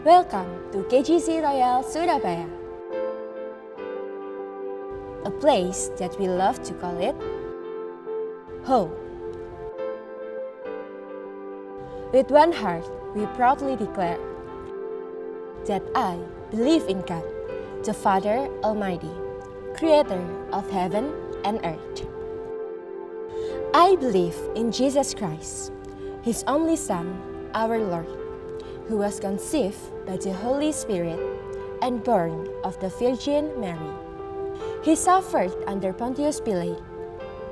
Welcome to KGC Royal Surabaya, a place that we love to call it home. With one heart, we proudly declare that I believe in God, the Father Almighty, Creator of heaven and earth. I believe in Jesus Christ, His only Son, our Lord, who was conceived by the Holy Spirit and born of the Virgin Mary. He suffered under Pontius Pilate,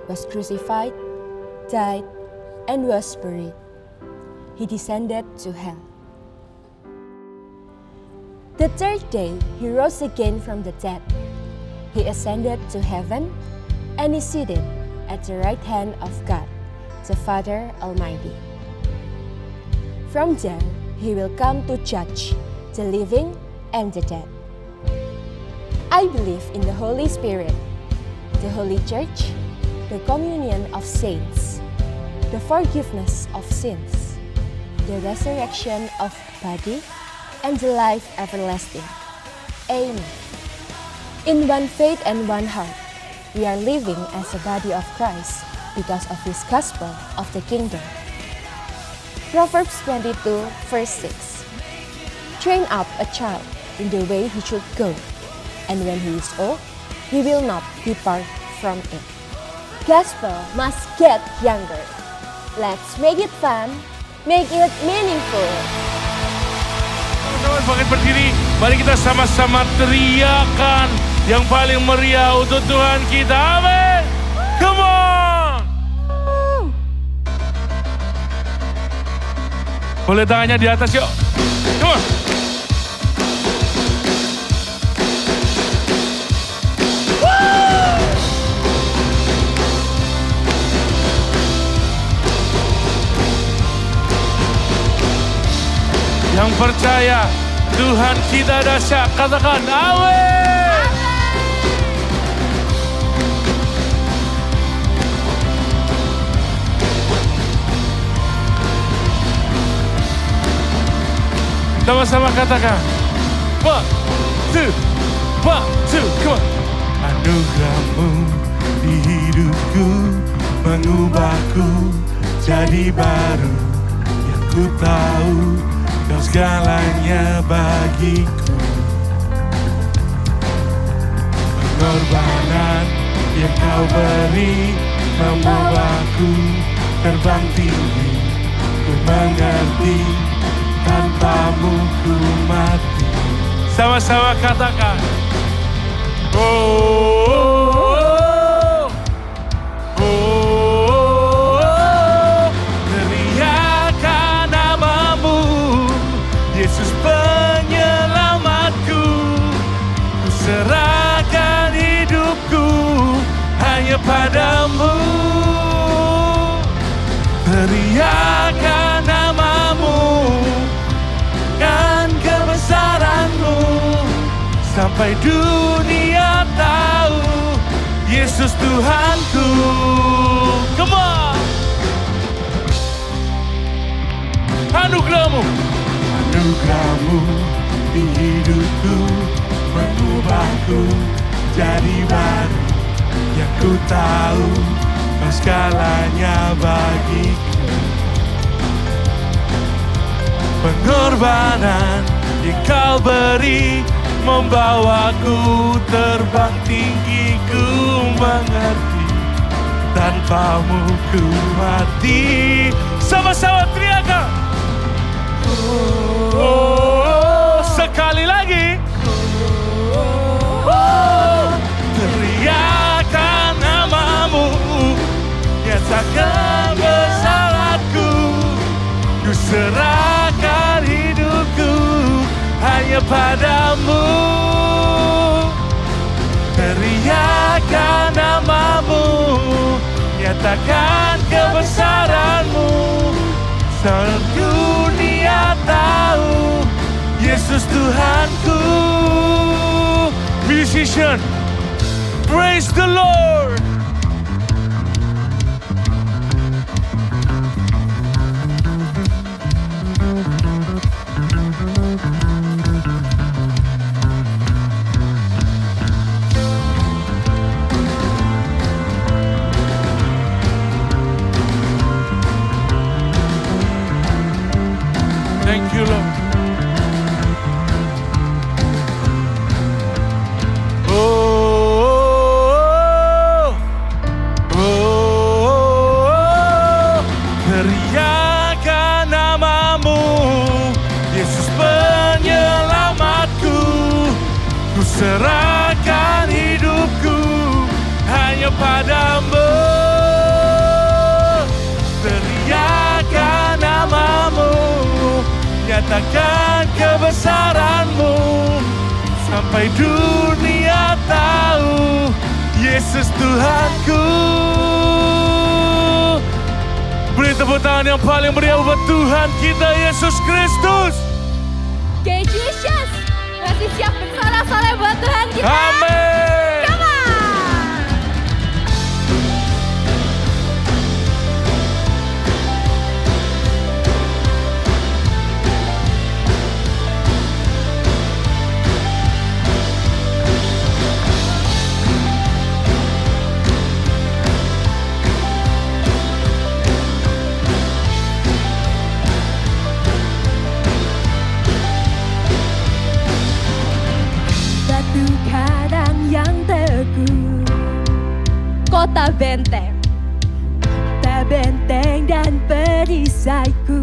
was crucified, died, and was buried. He descended to hell. The third day, He rose again from the dead. He ascended to heaven and is seated at the right hand of God, the Father Almighty. From there, He will come to judge the living and the dead. I believe in the Holy Spirit, the Holy Church, the communion of saints, the forgiveness of sins, the resurrection of body, and the life everlasting. Amen. In one faith and one heart, we are living as a body of Christ because of His gospel of the kingdom. Proverbs 22, verse 6. Train up a child in the way he should go, and when he is old, he will not depart from it. Gospel must get younger. Let's make it fun, make it meaningful. Teman-teman bangkit berdiri, mari kita sama-sama teriakan yang paling meriah untuk Tuhan kita. Amin. Come on. Boleh tangannya di atas yuk. Come on. Yang percaya Tuhan kita dahsyat, katakan amin. Sama-sama katakan 1, 2, 1, 2, come on. Anugerahmu di hidupku mengubahku jadi baru, yang ku tahu Kau segalanya bagiku. Pengorbanan yang Kau beri membawaku terbang tinggi. Ku mengerti tanpamu ku mati. Sama-sama katakan. Yesus penyelamatku, ku serahkan hidupku hanya padamu. Teriakan namamu dan kebesaranmu sampai dunia tahu Yesus Tuhanku. Come on. Anugerahmu di hidupku mengubahku jadi baru, yang ku tahu Kau segalanya bagiku. Pengorbanan yang Kau beri membawaku terbang tinggi, ku mengerti tanpamu ku mati. Sama-sama teriakan. Sekali lagi. Teriakan namamu, nyatakan besaranku, ku serahkan hidupku hanya padamu. Teriakan namamu, nyatakan kebesaranmu, sampai dunia tahu Yesus Tuhanku. Musician, praise the Lord. Lord. Teriakan namamu, Yesus penyelamatku. Ku serahkan hidupku hanya padamu. Teriakan namamu, nyatakan kebesaranmu, sampai dunia tahu Yesus Tuhanku. Beri tepuk tangan yang paling meriah buat Tuhan kita Yesus Kristus. Okay, Jesus, masih siap bersorak-sorai buat Tuhan kita? Amin. Come on! Batu karang yang teguh, Kota benteng, kota benteng dan perisaiku,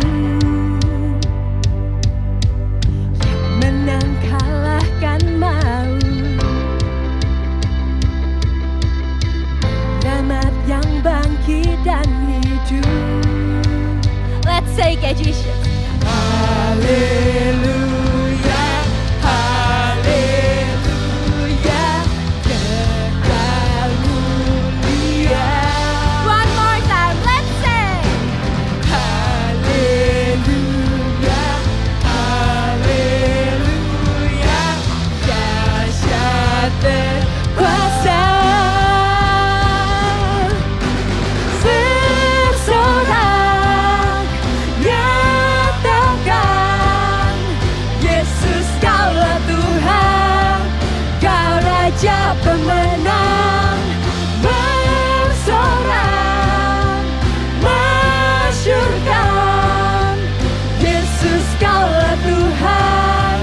menang kalahkan maut, penyelamat yang bangkit dan hidup. let's say kayak Jesus. Haleluya, haleluya, kekal mulia. One more time, let's say. Haleluya, haleluya, dahsyat berkuasa. Bersorak, nyatakan Yesus kaulah Tuhan, Kau Raja pemenang. Bersorak, masyurkan Yesus kaulah Tuhan,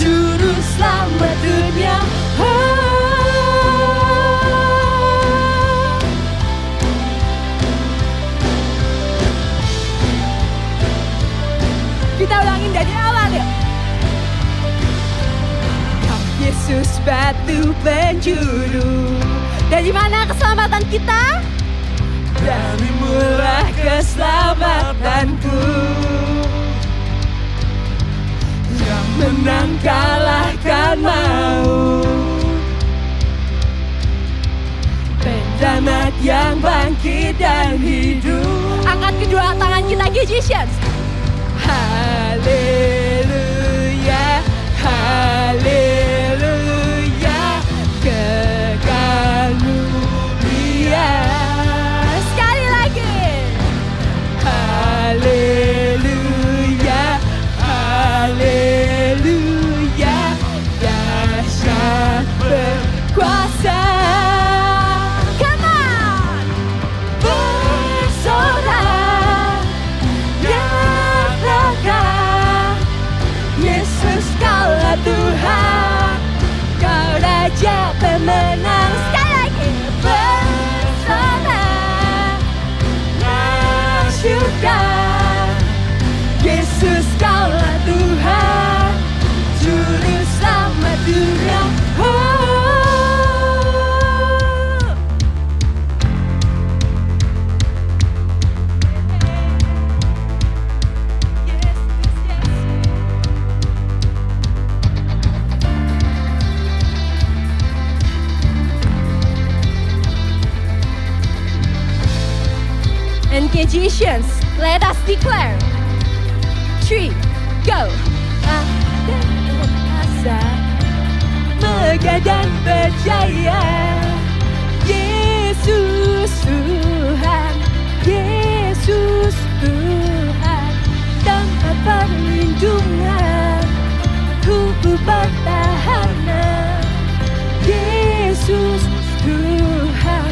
Juru Selamat dunia. Kita ulangin dari awal yuk. Yesus batu penjuru, Dari mana keselamatan kita? darimulah keselamatanku, yang menang kalahkan maut, penyelamat yang bangkit dan hidup. Angkat kedua tangan kita, Jesus. Haleluya, haleluya, kekal mulia. Sekali lagi. Haleluya, haleluya, dahsyat berkuasa. Come on. Bersorak, nyatakan Yesus kaulah Tuhan, Kau Raja pemenang. Sekali lagi. Bersorak, masyurkan Yesus kaulah Tuhan, Juru Selamat dunia. And Jesus, let us declare. 3, go. Ada kuasa, megah dan percaya, Yesus Tuhan, Yesus Tuhan, tanpa perlindungan, ku pertahanan, Yesus Tuhan,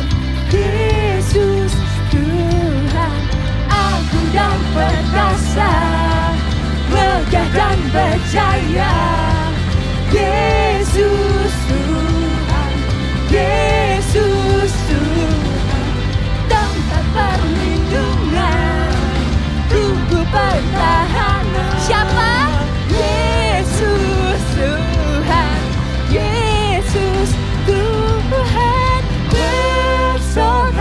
Yesus Tuhan, agung dan perkasa, megah dan berjaya. Yesus Tuhan, Yesus Tuhan, tempat perlindungan, tubuh pertahanan. Siapa? Yesus Tuhan, Yesus Tuhan, bersorak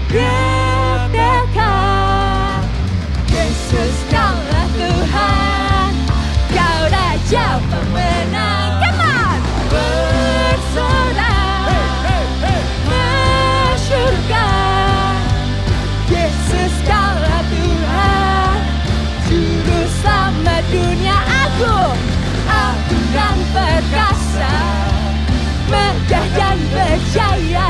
berdekat. Yesus kaulah Tuhan, Kau Raja pemenang. Come on! Bersorak bersyurga. Yesus kaulah Tuhan, Juru Selamat dunia. Agung dan perkasa, megah dan berjaya.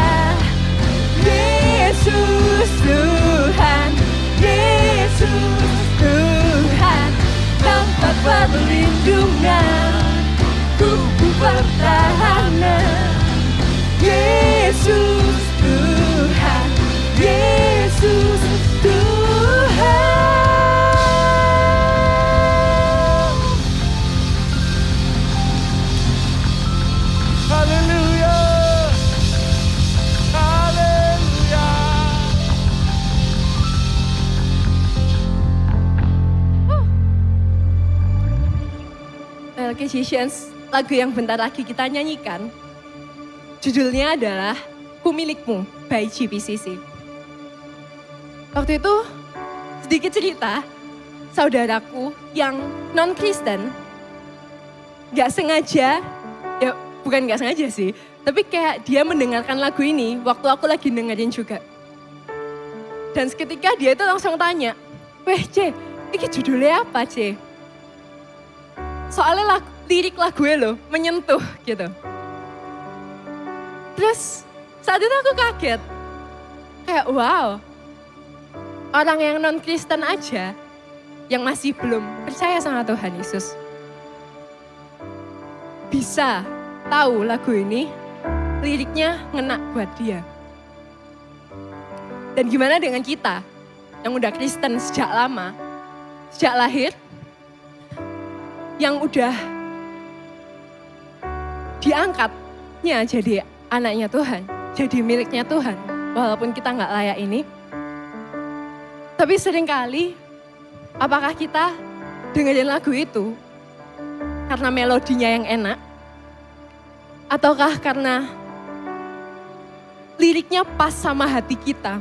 Yesus Tuhan, Yesus Tuhan, tempat perlindungan, tubuh pertahanan. Yesus Tuhan, Yesus Tuhan. Haleluya. Haleluya. Musicians, lagu yang bentar lagi kita nyanyikan, judulnya adalah Ku Milikmu by GPCC. Waktu itu, sedikit cerita, saudaraku yang non-Kristen, gak sengaja, ya bukan gak sengaja sih, tapi kayak dia mendengarkan lagu ini waktu aku lagi dengerin juga. Dan seketika dia itu langsung tanya, "Weh C, ini judulnya apa C?" Soalnya lirik lagunya loh menyentuh gitu. Terus saat itu aku kaget. Kayak wow, orang yang non-Kristen aja yang masih belum percaya sama Tuhan Yesus bisa tahu lagu ini, liriknya ngena buat dia. Dan gimana dengan kita yang udah Kristen sejak lama, sejak lahir, yang udah diangkatnya jadi anaknya Tuhan, jadi miliknya Tuhan, walaupun kita nggak layak ini. Tapi seringkali, apakah kita dengerin lagu itu karena melodinya yang enak, ataukah karena liriknya pas sama hati kita?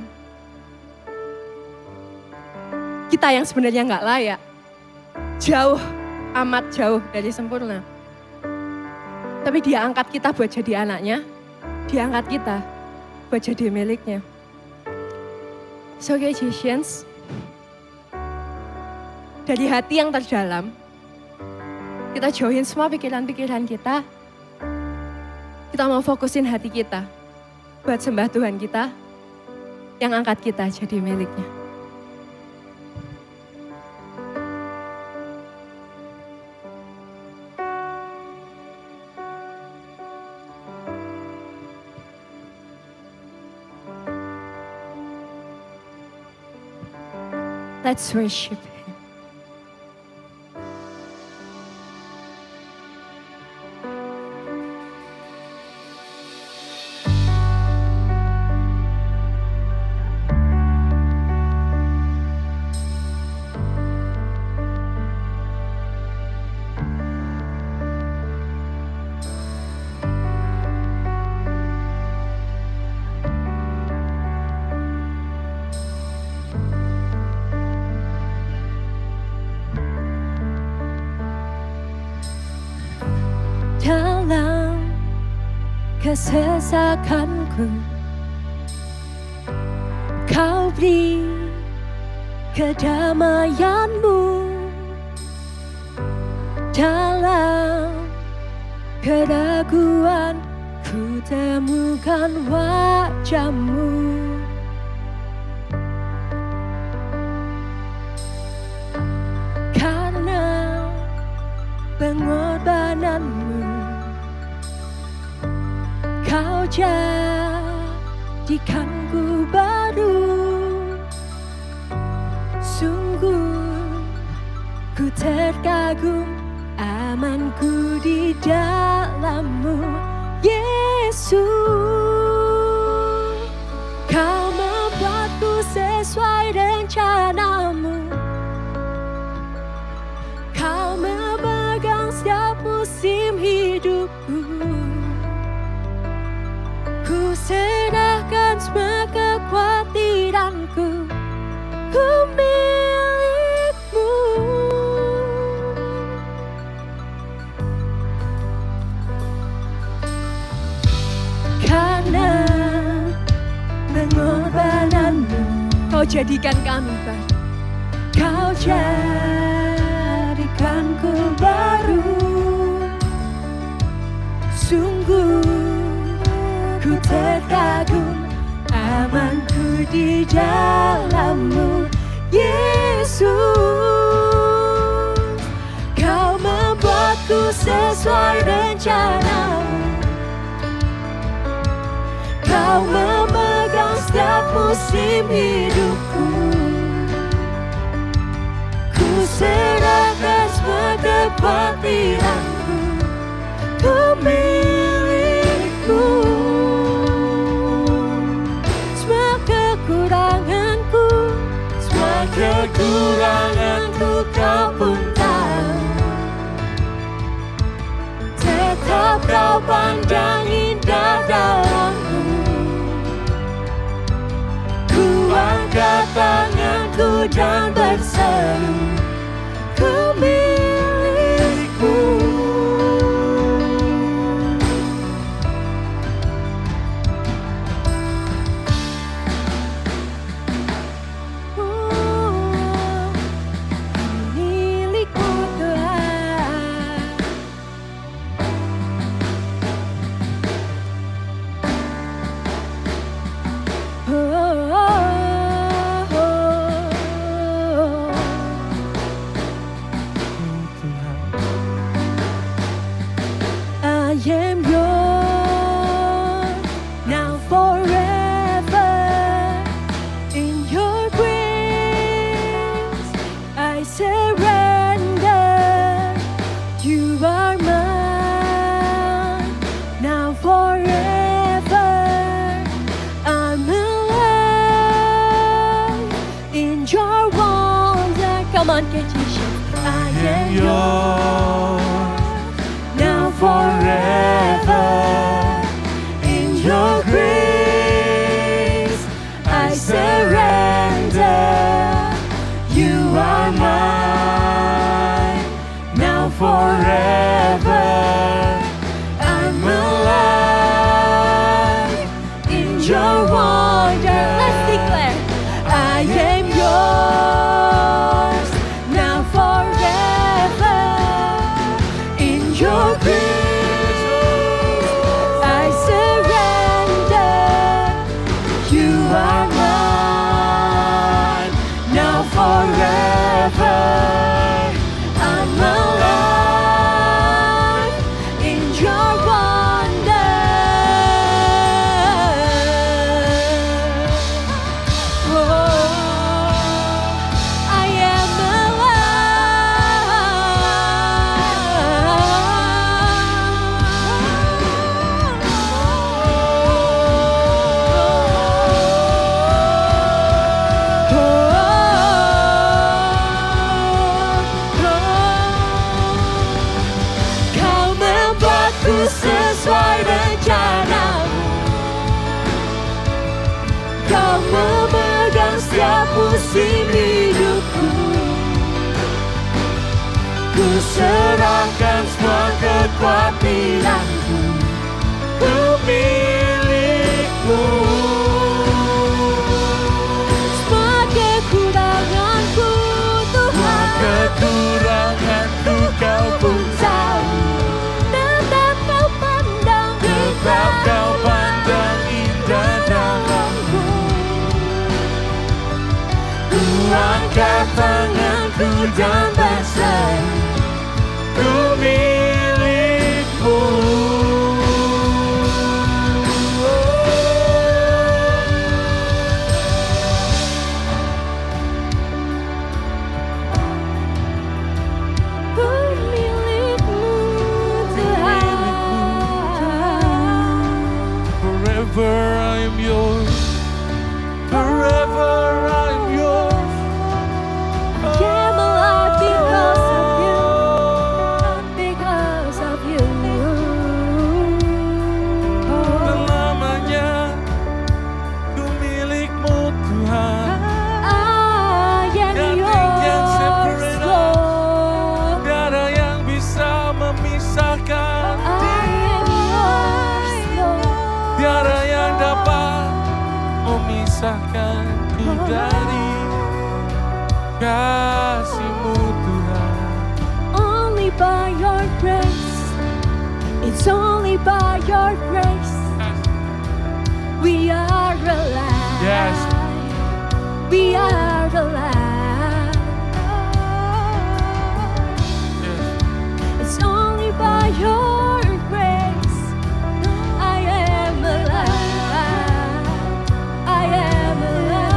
Kita yang sebenarnya nggak layak, jauh, amat jauh dari sempurna. Tapi dia angkat kita buat jadi anaknya, dia angkat kita buat jadi miliknya. So Christians, dari hati yang terdalam, kita jauhin semua pikiran-pikiran kita. Kita mau fokusin hati kita buat sembah Tuhan kita yang angkat kita jadi miliknya. Let's worship Him. Dalam kesesakanku, Kau beri kedamaian-Mu. Dalam keraguan, ku temukan wajah-Mu. Karena pengorbanan-Mu, Kau jadikanku baru. Sungguh ku terkagum, amanku di dalam-Mu, Yesus. Kau membuatku sesuai rencana-Mu. Kau memegang setiap musim hidupku. Ku serahkan semua kekhawatiranku, ku milik-Mu. Karena pengorbanan-Mu, Kau jadikan kami baru. Kau jadikanku baru. Sungguh ku terkagum, amanku di dalam-Mu, Yesus. Kau membuatku sesuai rencana-Mu. Kau memegang setiap musim hidupku. Ku serahkan semua kekhawatiranku, ku milik-Mu. Semua kekuranganku, semua kekuranganku Kau pun tahu. Tetap Kau pandang indah dalamku. Ku angkat tanganku dan berseru, ku milik-Mu. Milik-Mu Tuhan. I am yours now forever. In your grace I surrender. You are mine now forever. I'm alive in your wonder. Come on, get your shit. I am yours now forever. In your grace I surrender. You are mine now forever. I'm alive in your wonder. Let's declare, I am yours now forever. In your grace I surrender. You are mine now forever. I'm alive in your wonder. Oh, I am Kau membuatku sesuai rencana-Mu. Kau memegang setiap musim hidupku. Ku serahkan semua kekhawatiranku, ku milik-Mu. Semua kekuranganku Tuhan, kekuranganku Kau pun tahu. Tetap Kau pandang indah dalamku. Ku angkat tanganku dan berseru, ku milik-Mu. memisahkanku dari kasih-Mu Tuhan. Only by your grace, it's only by your grace we are alive. Yes. We are alive. Yes. It's only by your grace I am alive. I am alive.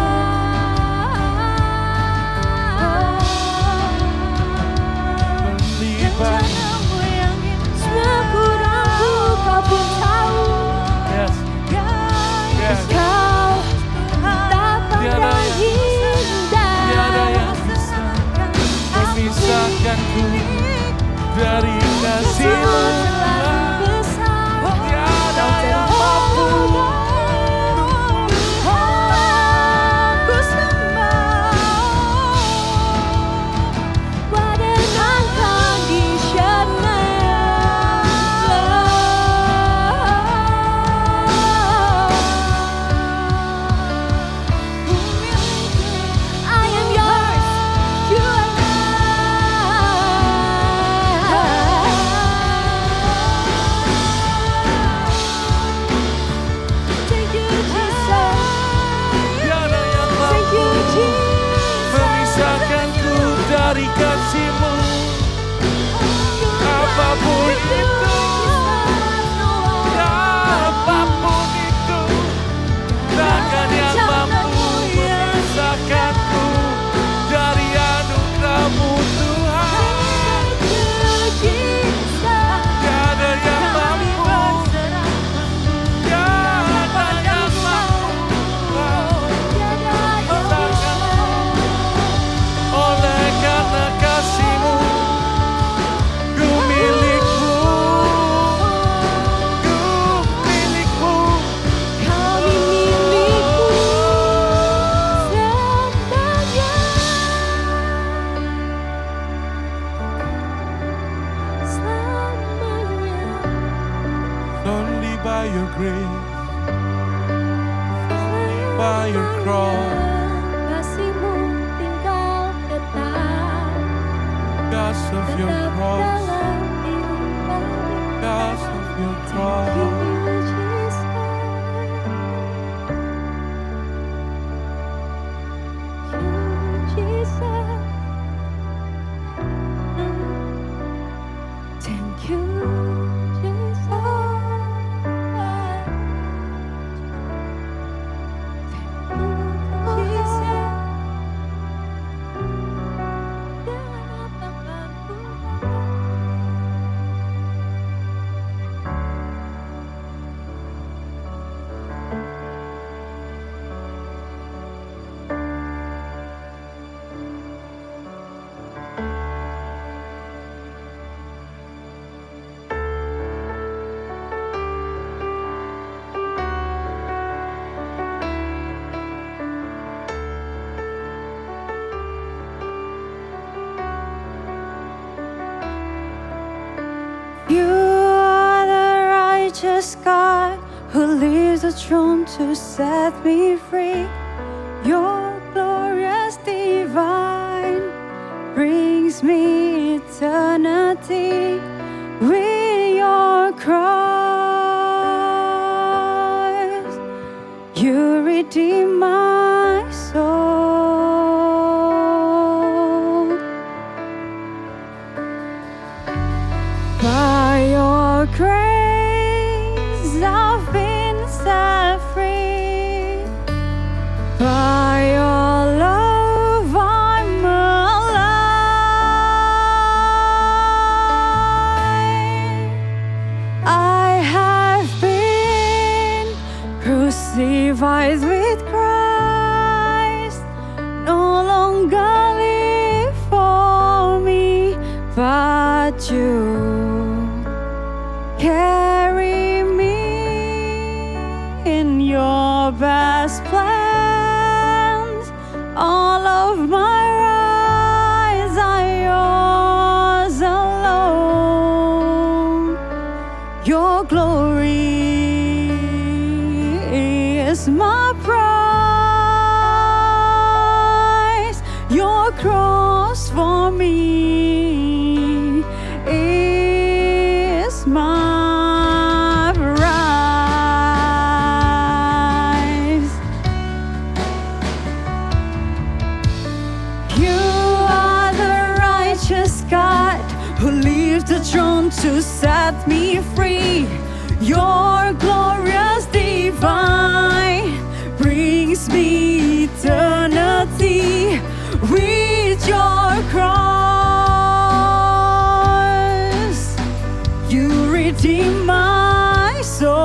Only by Rencanamu yang sekurangku kau pun tahu. Yes. Yes. Kau tak pandang indah. Tiada yang bisa memisahkanku dari kasih-Mu. Tiada yang mampu. What an unconditional love. I am yours, you are mine. Thank you, Jesus. Tiada yang Thank mampu you, Jesus. memisahkanku dari kasih-Mu. Apapun itu, apapun itu, takkan yang mampu memisahkanku dari anugerah-Mu Tuhan. Tiada yang mampu, tiada yang mampu memisahkanku. Oleh karena kasih-Mu, ku milik-Mu, ku milik-Mu. Kami milik-Mu selamanya. Selamanya. Only by your grace, only by your cross, Kasih-Mu tinggal tetap because of your cross, dalam hidup kami. because of your cross. Thank you, Jesus. You are the righteous God who leaves the throne to set me free. Your glorious divine brings me eternity with your cross. You redeem my soul. By your grace, I've been set free. By your love, I'm alive. I have been crucified with Christ. No longer live for me, but you carry me in your best plans. All of my rights are yours alone. Your glory is my pride. leave the throne to set me free. Your glorious divine brings me eternity with your cross. You redeem my soul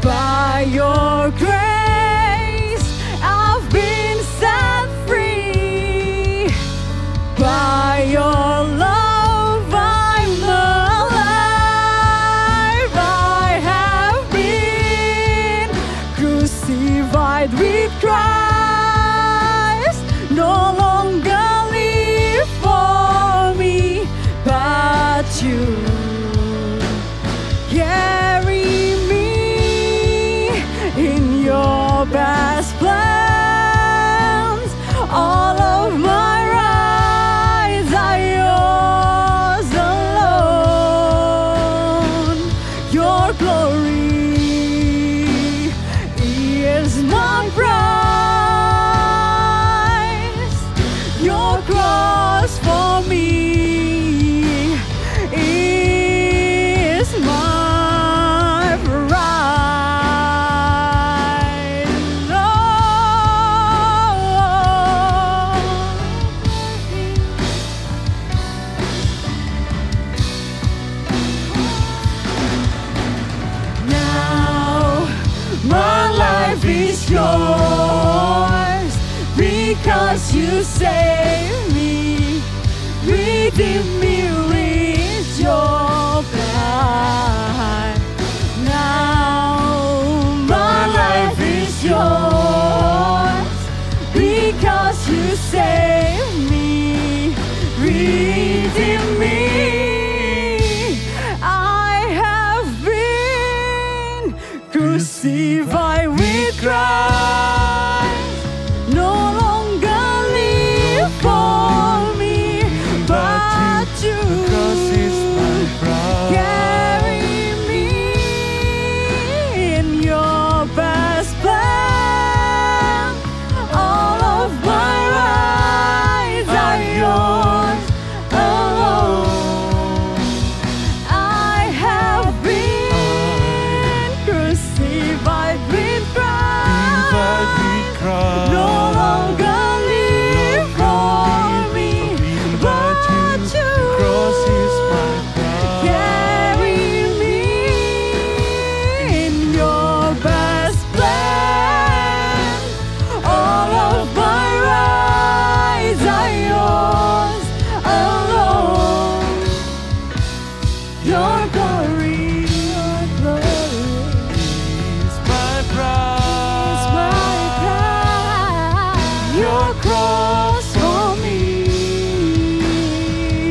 by your grace. I've been set free by your love. I'm alive. I have been crucified with Christ. No longer live for me, but you carry me in your best plans. All of my rights are yours alone. Your glory is my prize. Your cross for me is my prize. Now my life is yours because you saved me, redeemed me with your blood. Now my life is yours because you saved me, redeemed me. I have been crucified with Christ. No longer live for me, but you carry me in your best plan. All of my rights are yours alone. I have been crucified with Christ. No longer live for me, but you carry me in your best plan. All of my rights are yours alone. Your glory is my pride. Your cross for me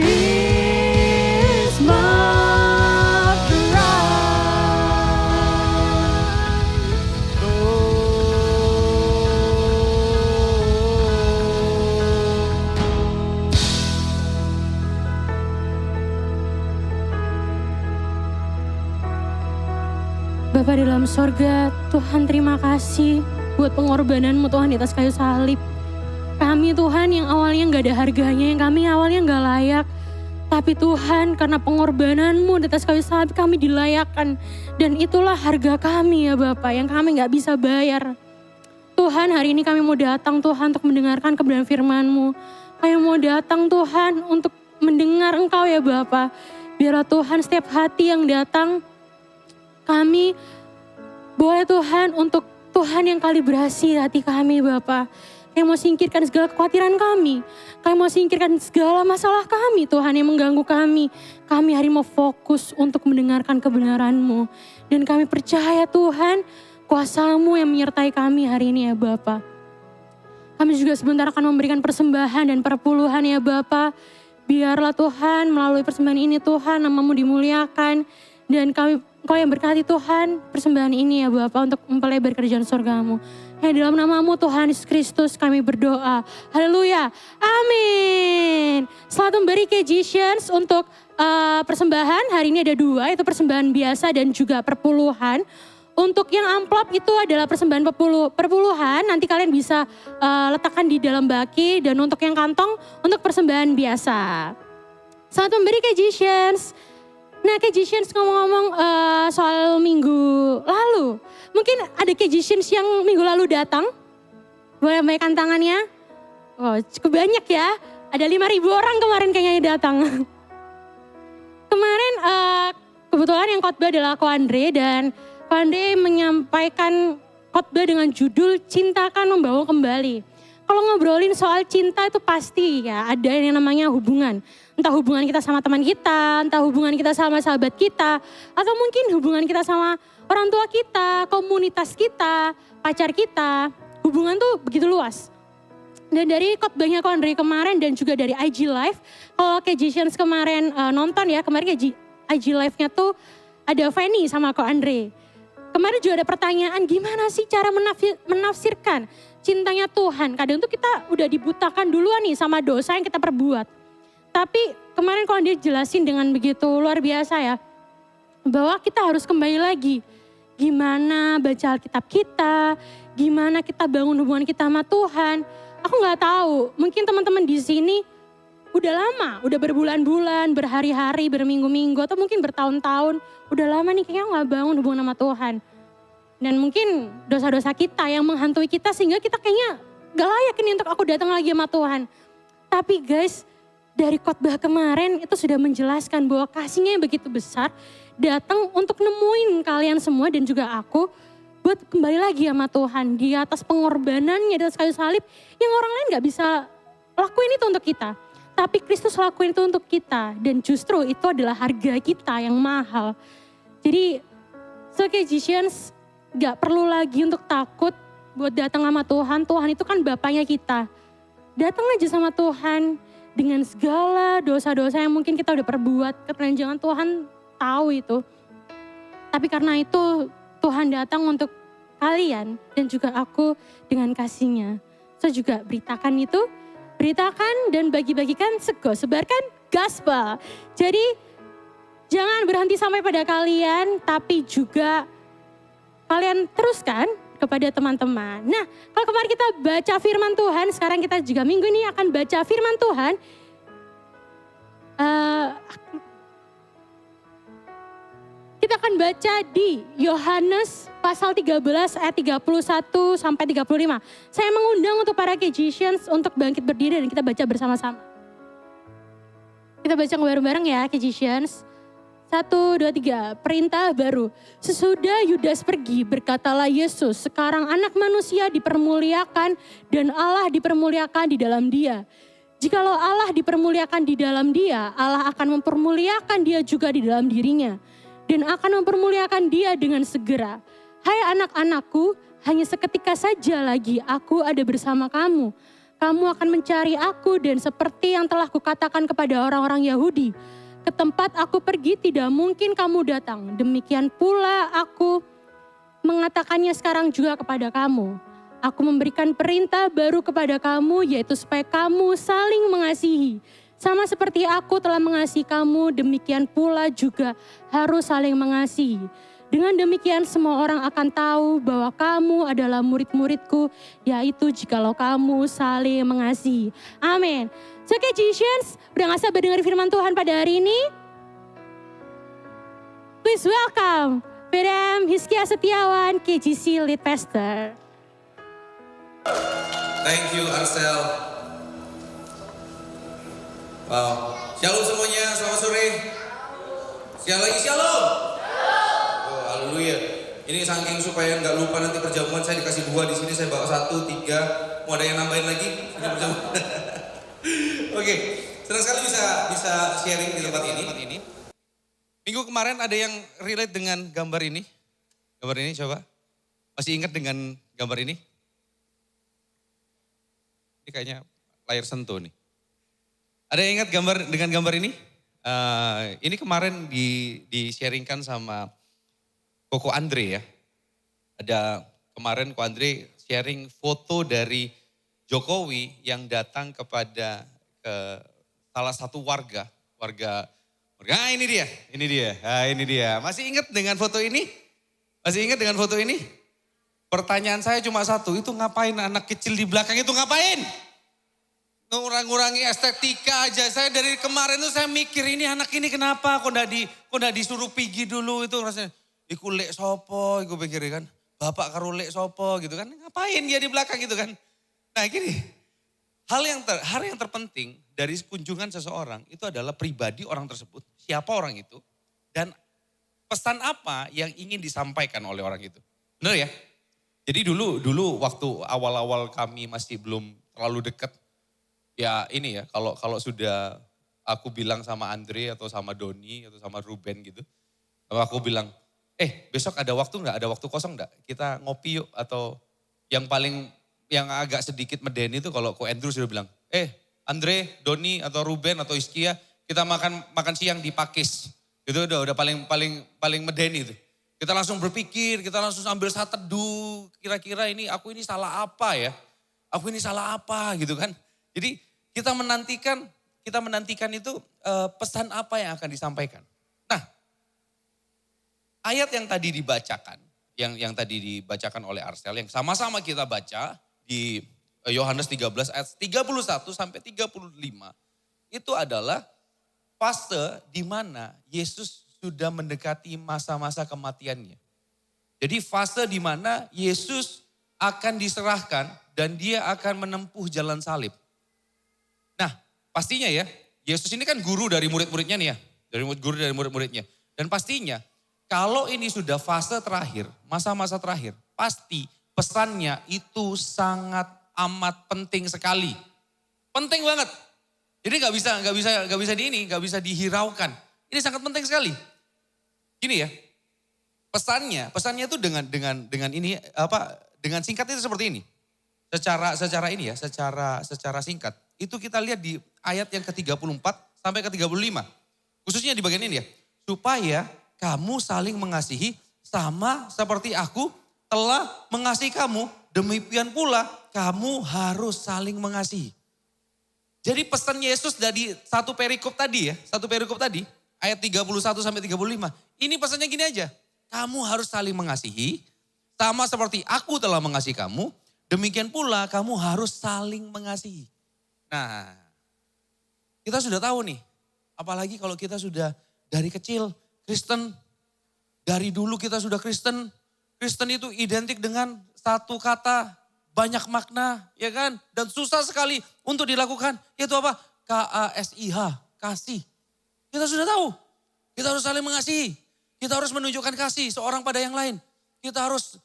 is my Bapa di dalam sorga, Tuhan terima kasih buat pengorbananmu Tuhan di atas kayu salib. Kami Tuhan yang awalnya gak ada harganya, yang kami awalnya gak layak. Tapi Tuhan karena pengorbananmu di atas kayu salib kami dilayakkan. Dan itulah harga kami ya Bapa yang kami gak bisa bayar. Tuhan hari ini kami mau datang Tuhan untuk mendengarkan kebenaran firman-Mu. Kami mau datang Tuhan untuk mendengar Engkau ya Bapa. Biarlah Tuhan setiap hati yang datang kami boleh Tuhan untuk Tuhan yang kalibrasi hati kami Bapa. Kami mau singkirkan segala kekhawatiran kami. Kami mau singkirkan segala masalah kami Tuhan yang mengganggu kami. Kami hari mau fokus untuk mendengarkan kebenaran-Mu. Dan kami percaya Tuhan kuasa-Mu yang menyertai kami hari ini ya Bapa. Kami juga sebentar akan memberikan persembahan dan perpuluhan ya Bapa. Biarlah Tuhan melalui persembahan ini Tuhan nama-Mu dimuliakan. Dan Kau yang berkati Tuhan persembahan ini ya Bapa untuk mempelebar kerjaan surga-Mu. Ya dalam nama-Mu Tuhan Yesus Kristus kami berdoa. Haleluya. Amin. Selamat memberi kejitions untuk persembahan. Hari ini ada 2, yaitu persembahan biasa dan juga perpuluhan. Untuk yang amplop itu adalah persembahan perpuluhan, nanti kalian bisa letakkan di dalam baki. Dan untuk yang kantong, untuk persembahan biasa. Selamat memberi Kejicians. Nah Kejicians ngomong-ngomong soal minggu lalu. Mungkin ada Kejicians yang minggu lalu datang. Boleh lambaikan tangannya. Oh, cukup banyak ya. Ada 5.000 orang kemarin kayaknya yang datang. Kemarin kebetulan yang khotbah adalah Ko Andre dan Ko Andre menyampaikan khotbah dengan judul Cintakan Membangun Kembali. Kalau ngobrolin soal cinta itu pasti ya ada yang namanya hubungan. Entah hubungan kita sama teman kita, entah hubungan kita sama sahabat kita, atau mungkin hubungan kita sama orang tua kita, komunitas kita, pacar kita. Hubungan tuh begitu luas. Dan dari khotbahnya Ko Andre kemarin dan juga dari IG Live, kalau Kejicians kemarin nonton ya, kemarin IG Live-nya tuh ada Fanny sama Ko Andre. Kemarin juga ada pertanyaan gimana sih cara menafsirkan cintanya Tuhan. Kadang tuh kita udah dibutakan duluan nih sama dosa yang kita perbuat. Tapi kemarin Ko Andre jelasin dengan begitu luar biasa ya, bahwa kita harus kembali lagi. Gimana baca Alkitab kita, gimana kita bangun hubungan kita sama Tuhan. Aku gak tahu, mungkin teman-teman di sini udah lama, udah berbulan-bulan, berhari-hari, berminggu-minggu, atau mungkin bertahun-tahun. Udah lama nih kayaknya gak bangun hubungan sama Tuhan. Dan mungkin dosa-dosa kita yang menghantui kita sehingga kita kayaknya gak layak ini untuk aku datang lagi sama Tuhan. Tapi guys, dari khotbah kemarin itu sudah menjelaskan bahwa kasihnya yang begitu besar datang untuk nemuin kalian semua dan juga aku buat kembali lagi sama Tuhan di atas pengorbanannya di atas kayu salib yang orang lain gak bisa lakuin itu untuk kita. Tapi Kristus lakuin itu untuk kita dan justru itu adalah harga kita yang mahal. Jadi so Kejicians gak perlu lagi untuk takut buat datang sama Tuhan. Tuhan itu kan Bapaknya kita. Datang aja sama Tuhan dengan segala dosa-dosa yang mungkin kita udah perbuat. Keteranjangan Tuhan tahu itu. Tapi karena itu Tuhan datang untuk kalian dan juga aku dengan kasih-Nya. Saya juga beritakan itu, beritakan dan bagi-bagikan sebarkan gospel. Jadi jangan berhenti sampai pada kalian, tapi juga kalian teruskan kepada teman-teman. Nah, kalau kemarin kita baca firman Tuhan, sekarang kita juga minggu ini akan baca firman Tuhan. Kita akan baca di Yohanes pasal 13 ayat 31 sampai 35. Saya mengundang untuk para Kejicians untuk bangkit berdiri dan kita baca bersama-sama. Kita baca bareng-bareng ya Kejicians. 1, 2, 3. Perintah baru. Sesudah Yudas pergi, berkatalah Yesus, sekarang anak manusia dipermuliakan dan Allah dipermuliakan di dalam dia. Jikalau Allah dipermuliakan di dalam dia, Allah akan mempermuliakan dia juga di dalam dirinya. Dan akan mempermuliakan dia dengan segera. Hai anak-anakku, hanya seketika saja lagi aku ada bersama kamu. Kamu akan mencari aku dan seperti yang telah kukatakan kepada orang-orang Yahudi. Ke tempat aku pergi tidak mungkin kamu datang. Demikian pula aku mengatakannya sekarang juga kepada kamu. Aku memberikan perintah baru kepada kamu yaitu supaya kamu saling mengasihi. Sama seperti aku telah mengasihi kamu, demikian pula juga harus saling mengasihi. Dengan demikian semua orang akan tahu bahwa kamu adalah murid-muridku, yaitu jikalau kamu saling mengasihi. Amin. So Kejicians, udah gak sabar dengar firman Tuhan pada hari ini? Please welcome Pedam Hizkia Setiawan, KGC Lead Pastor. Thank you Ansel. Wow, shalom semuanya, selamat sore. Sekali lagi shalom. Oh, haleluya. Ini saking supaya nggak lupa nanti perjamuan saya dikasih 2 di sini, saya bawa 1, 3. Mau ada yang nambahin lagi? Ini perjamuan. Oke, senang sekali bisa sharing di tempat ini. Minggu kemarin ada yang relate dengan gambar ini. Gambar ini coba. Masih ingat dengan gambar ini? Ini kayaknya layar sentuh nih. Ada yang ingat dengan gambar ini? Ini kemarin di-sharingkan sama Ko Andre ya. Ada kemarin Ko Andre sharing foto dari Jokowi yang datang kepada salah satu warga. Ini dia. Ini dia. Masih ingat dengan foto ini? Masih ingat dengan foto ini? Pertanyaan saya cuma satu, itu ngapain anak kecil di belakang itu ngapain? Ngurang-ngurangi estetika aja. Saya dari kemarin tuh saya mikir ini anak ini kenapa? Kok nggak disuruh pergi dulu itu rasanya. Iku lek sopo, iku pikir kan. Bapak karo lek sopo gitu kan. Ngapain dia di belakang gitu kan. Nah gini, hal yang terpenting dari kunjungan seseorang itu adalah pribadi orang tersebut. Siapa orang itu dan pesan apa yang ingin disampaikan oleh orang itu. Benar ya? Jadi dulu waktu awal-awal kami masih belum terlalu dekat. Ya ini ya, kalau sudah aku bilang sama Andre atau sama Doni atau sama Ruben gitu. Kalau aku bilang, besok ada waktu enggak? Ada waktu kosong enggak? Kita ngopi yuk. Atau yang agak sedikit medeni itu kalau ko Andrew sudah bilang, Andre, Doni atau Ruben atau Iskia, kita makan siang di Pakis. Itu udah paling medeni itu. Kita langsung berpikir, kita langsung ambil saat teduh, kira-kira aku ini salah apa ya? Aku ini salah apa gitu kan? Jadi kita menantikan itu pesan apa yang akan disampaikan. Nah, ayat yang tadi dibacakan, yang tadi dibacakan oleh Arsel, yang sama-sama kita baca di Yohanes 13 ayat 31 sampai 35, itu adalah fase di mana Yesus sudah mendekati masa-masa kematiannya. Jadi fase di mana Yesus akan diserahkan dan dia akan menempuh jalan salib. Nah pastinya ya, Yesus ini kan guru dari murid-muridnya nih ya. Guru dari murid-muridnya. Dan pastinya kalau ini sudah fase terakhir, masa-masa terakhir, pasti pesannya itu sangat amat penting sekali. Penting banget. Jadi nggak bisa dihiraukan. Ini sangat penting sekali. Gini ya, pesannya itu dengan singkat itu seperti ini. Secara singkat. Itu kita lihat di ayat yang ke-34 sampai ke-35. Khususnya di bagian ini ya. Supaya kamu saling mengasihi sama seperti aku telah mengasihi kamu. Demikian pula kamu harus saling mengasihi. Jadi pesan Yesus dari satu perikop tadi, ayat 31 sampai 35. Ini pesannya gini aja, kamu harus saling mengasihi, sama seperti aku telah mengasihi kamu, demikian pula kamu harus saling mengasihi. Nah, kita sudah tahu nih, apalagi kalau kita sudah dari kecil Kristen, dari dulu kita sudah Kristen. Kristen itu identik dengan satu kata, banyak makna, ya kan? Dan susah sekali untuk dilakukan. Yaitu apa? KASIH, kasih. Kita sudah tahu. Kita harus saling mengasihi. Kita harus menunjukkan kasih seorang pada yang lain. Kita harus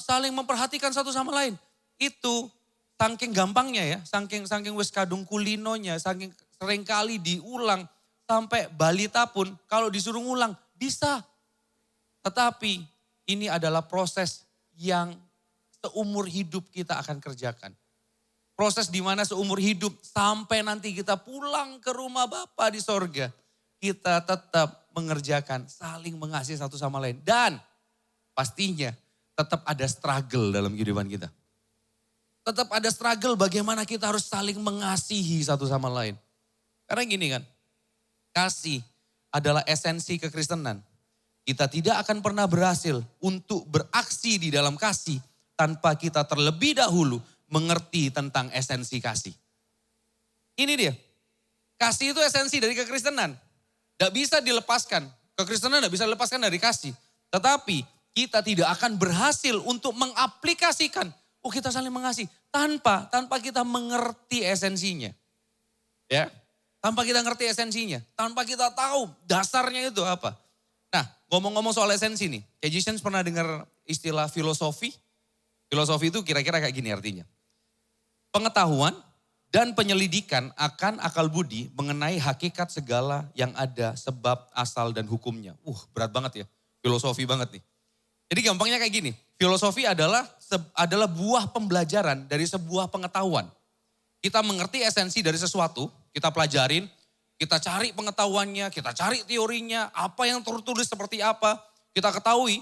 saling memperhatikan satu sama lain. Itu saking gampangnya ya, saking wis kadung kulinonya, saking seringkali diulang. Sampai balita pun kalau disuruh ngulang bisa. Tetapi ini adalah proses yang seumur hidup kita akan kerjakan. Proses di mana seumur hidup sampai nanti kita pulang ke rumah Bapa di sorga. Kita tetap mengerjakan saling mengasihi satu sama lain. Dan pastinya tetap ada struggle dalam kehidupan kita. Tetap ada struggle bagaimana kita harus saling mengasihi satu sama lain. Karena gini kan, kasih adalah esensi kekristenan. Kita tidak akan pernah berhasil untuk beraksi di dalam kasih tanpa kita terlebih dahulu mengerti tentang esensi kasih. Ini dia. Kasih itu esensi dari kekristenan. Tidak bisa dilepaskan. Kekristenan tidak bisa dilepaskan dari kasih. Tetapi kita tidak akan berhasil untuk mengaplikasikan. Kita saling mengasihi. Tanpa kita mengerti esensinya. Ya, tanpa kita ngerti esensinya. Tanpa kita tahu dasarnya itu apa. Nah, ngomong-ngomong soal esensi nih. Jason pernah dengar istilah filosofi? Filosofi itu kira-kira kayak gini artinya. Pengetahuan dan penyelidikan akan akal budi mengenai hakikat segala yang ada, sebab, asal, dan hukumnya. Berat banget ya. Filosofi banget nih. Jadi gampangnya kayak gini. Filosofi adalah buah pembelajaran dari sebuah pengetahuan. Kita mengerti esensi dari sesuatu, kita pelajarin, kita cari pengetahuannya, kita cari teorinya, apa yang tertulis seperti apa, kita ketahui.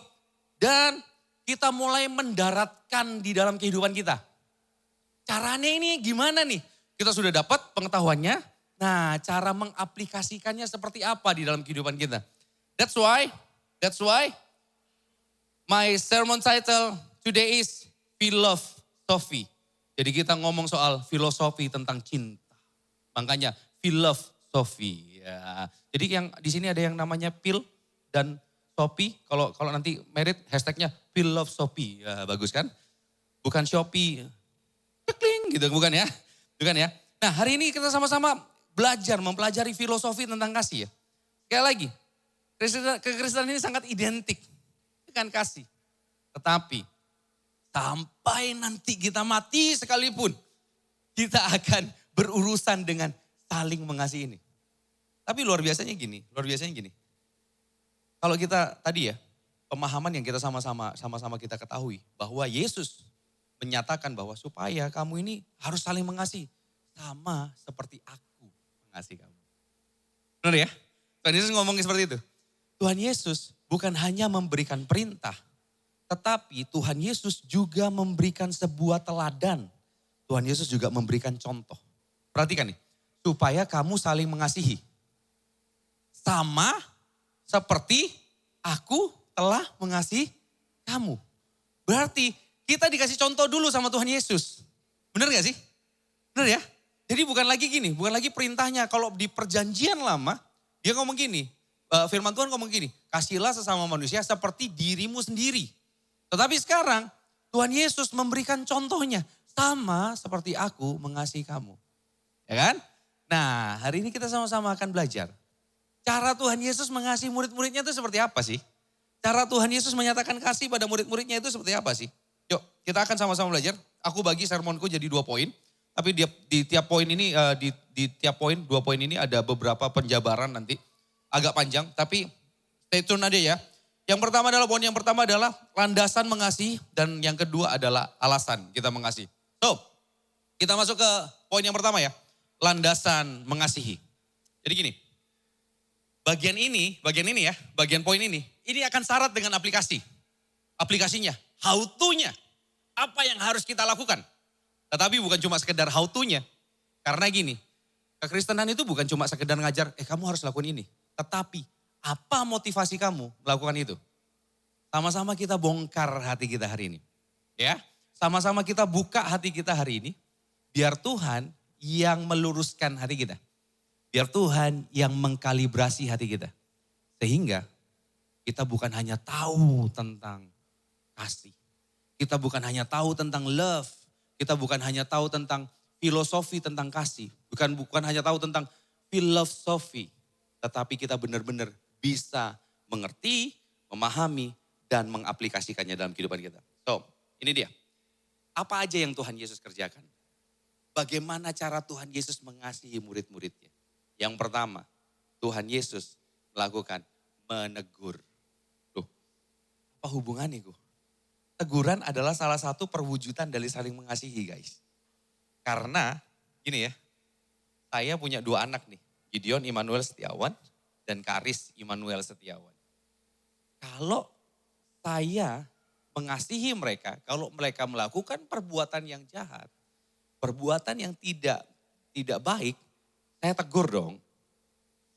Dan kita mulai mendaratkan di dalam kehidupan kita. Caranya ini gimana nih? Kita sudah dapat pengetahuannya. Nah, cara mengaplikasikannya seperti apa di dalam kehidupan kita? That's why My sermon title today is Philosophy. Jadi kita ngomong soal filosofi tentang cinta. Makanya philosophy. Ya. Jadi yang di sini ada yang namanya Phil dan Sophie. Kalau nanti merit hashtagnya philosophy. Ya, bagus kan? Bukan Shopee. Kling gitu, bukan ya? Bukan ya? Nah, hari ini kita sama-sama mempelajari filosofi tentang kasih ya. Sekali lagi, kekristenan ini sangat identik dengan kasih. Tetapi sampai nanti kita mati sekalipun, kita akan berurusan dengan saling mengasihi ini. Tapi luar biasanya gini. Kalau kita tadi ya, pemahaman yang kita sama-sama kita ketahui bahwa Yesus menyatakan bahwa supaya kamu ini harus saling mengasihi sama seperti aku mengasihi kamu. Benar ya? Tuhan Yesus ngomongin seperti itu. Tuhan Yesus bukan hanya memberikan perintah, tetapi Tuhan Yesus juga memberikan sebuah teladan. Tuhan Yesus juga memberikan contoh. Perhatikan nih, supaya kamu saling mengasihi. Sama seperti aku telah mengasihi kamu. Berarti kita dikasih contoh dulu sama Tuhan Yesus. Benar gak sih? Benar ya? Jadi bukan lagi perintahnya. Kalau di perjanjian lama, dia ngomong gini, firman Tuhan ngomong gini, kasihlah sesama manusia seperti dirimu sendiri. Tetapi sekarang Tuhan Yesus memberikan contohnya, sama seperti aku mengasihi kamu. Ya kan? Nah, hari ini kita sama-sama akan belajar. Cara Tuhan Yesus mengasihi murid-muridnya itu seperti apa sih? Cara Tuhan Yesus menyatakan kasih pada murid-muridnya itu seperti apa sih? Yuk, kita akan sama-sama belajar. Aku bagi sermonku jadi 2 poin. Tapi di tiap poin ini, di tiap poin, 2 poin ini ada beberapa penjabaran nanti. Agak panjang, tapi stay tune aja ya. Poin yang pertama adalah landasan mengasihi. Dan yang kedua adalah alasan kita mengasihi. So, kita masuk ke poin yang pertama ya. Landasan mengasihi. Jadi gini, bagian poin ini akan syarat dengan aplikasi. Aplikasinya, how to-nya, apa yang harus kita lakukan. Tetapi bukan cuma sekedar how to-nya. Karena gini, kekristenan itu bukan cuma sekedar ngajar, kamu harus lakukan ini. Tetapi apa motivasi kamu melakukan itu? Sama-sama kita bongkar hati kita hari ini. Ya, sama-sama kita buka hati kita hari ini. Biar Tuhan yang meluruskan hati kita. Biar Tuhan yang mengkalibrasi hati kita. Sehingga kita bukan hanya tahu tentang kasih. Kita bukan hanya tahu tentang love. Kita bukan hanya tahu tentang filosofi tentang kasih. Bukan hanya tahu tentang filosofi. Tetapi kita benar-benar bisa mengerti, memahami, dan mengaplikasikannya dalam kehidupan kita. So, ini dia. Apa aja yang Tuhan Yesus kerjakan? Bagaimana cara Tuhan Yesus mengasihi murid-muridnya? Yang pertama, Tuhan Yesus melakukan menegur. Loh, apa hubungannya gue? Teguran adalah salah satu perwujudan dari saling mengasihi guys. Karena gini ya, saya punya 2 anak nih. Gideon Immanuel Setiawan dan Karis Immanuel Setiawan. Kalau saya mengasihi mereka, kalau mereka melakukan perbuatan yang jahat, perbuatan yang tidak baik, saya tegur dong.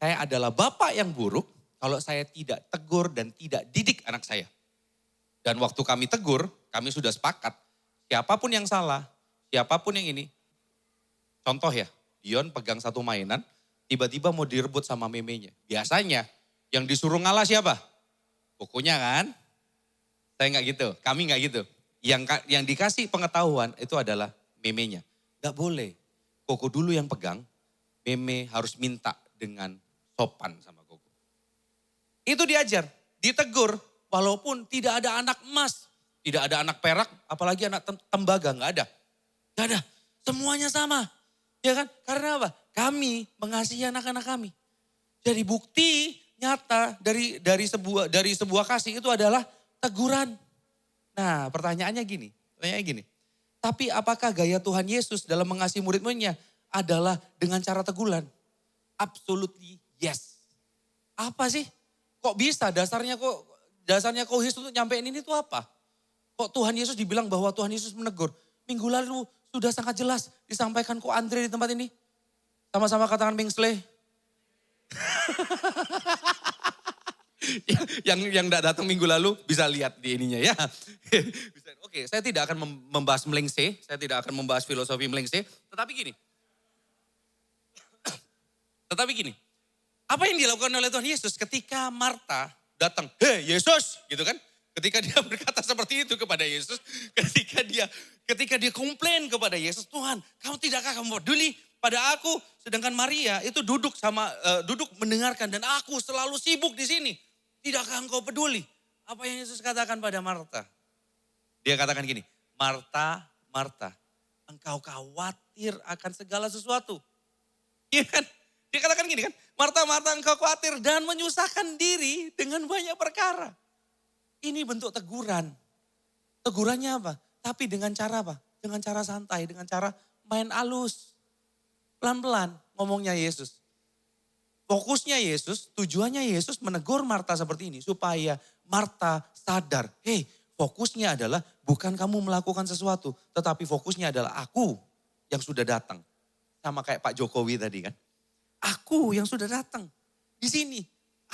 Saya adalah bapak yang buruk kalau saya tidak tegur dan tidak didik anak saya. Dan waktu kami tegur, kami sudah sepakat. Siapapun yang salah, siapapun yang ini. Contoh ya, Dion pegang satu mainan, tiba-tiba mau direbut sama memenya. Biasanya yang disuruh ngalah siapa? Kokonya kan? Saya nggak gitu, kami nggak gitu. Yang dikasih pengetahuan itu adalah memenya. Gak boleh, Koko dulu yang pegang, meme harus minta dengan sopan sama Koko. Itu diajar, ditegur. Walaupun tidak ada anak emas, tidak ada anak perak, apalagi anak tembaga, nggak ada. Nggak ada, semuanya sama. Ya kan? Karena apa? Kami mengasihi anak-anak kami. Jadi bukti nyata dari sebuah kasih itu adalah teguran. Nah, pertanyaannya gini. Tapi apakah gaya Tuhan Yesus dalam mengasihi murid-muridnya adalah dengan cara teguran? Absolutely yes. Apa sih? Kok bisa? Dasarnya kok Yesus untuk nyampein ini tuh apa? Kok Tuhan Yesus dibilang bahwa Tuhan Yesus menegur? Minggu lalu sudah sangat jelas disampaikan kok Andre di tempat ini. Sama-sama katakan Mingsley. yang enggak datang minggu lalu bisa lihat di ininya ya. Oke, saya tidak akan membahas melengse, saya tidak akan membahas filosofi melengse, tetapi gini, apa yang dilakukan oleh Tuhan Yesus ketika Marta datang, "Hei Yesus," gitu kan? Ketika dia berkata seperti itu kepada Yesus, ketika dia komplain kepada Yesus, "Tuhan, tidakkah kamu peduli pada aku?" Sedangkan Maria itu duduk mendengarkan, dan aku selalu sibuk di sini. "Tidakkah engkau peduli?" Apa yang Yesus katakan pada Marta? Dia katakan gini, "Marta, Marta, engkau khawatir akan segala sesuatu." Iya kan? Dia katakan gini kan, "Marta, Marta, engkau khawatir dan menyusahkan diri dengan banyak perkara." Ini bentuk teguran. Tegurannya apa? Tapi dengan cara apa? Dengan cara santai, dengan cara main halus. Pelan-pelan ngomongnya Yesus. Fokusnya Yesus, tujuannya Yesus menegur Marta seperti ini. Supaya Marta sadar, hei, fokusnya adalah bukan kamu melakukan sesuatu. Tetapi fokusnya adalah aku yang sudah datang. Sama kayak Pak Jokowi tadi kan. Aku yang sudah datang. Di sini,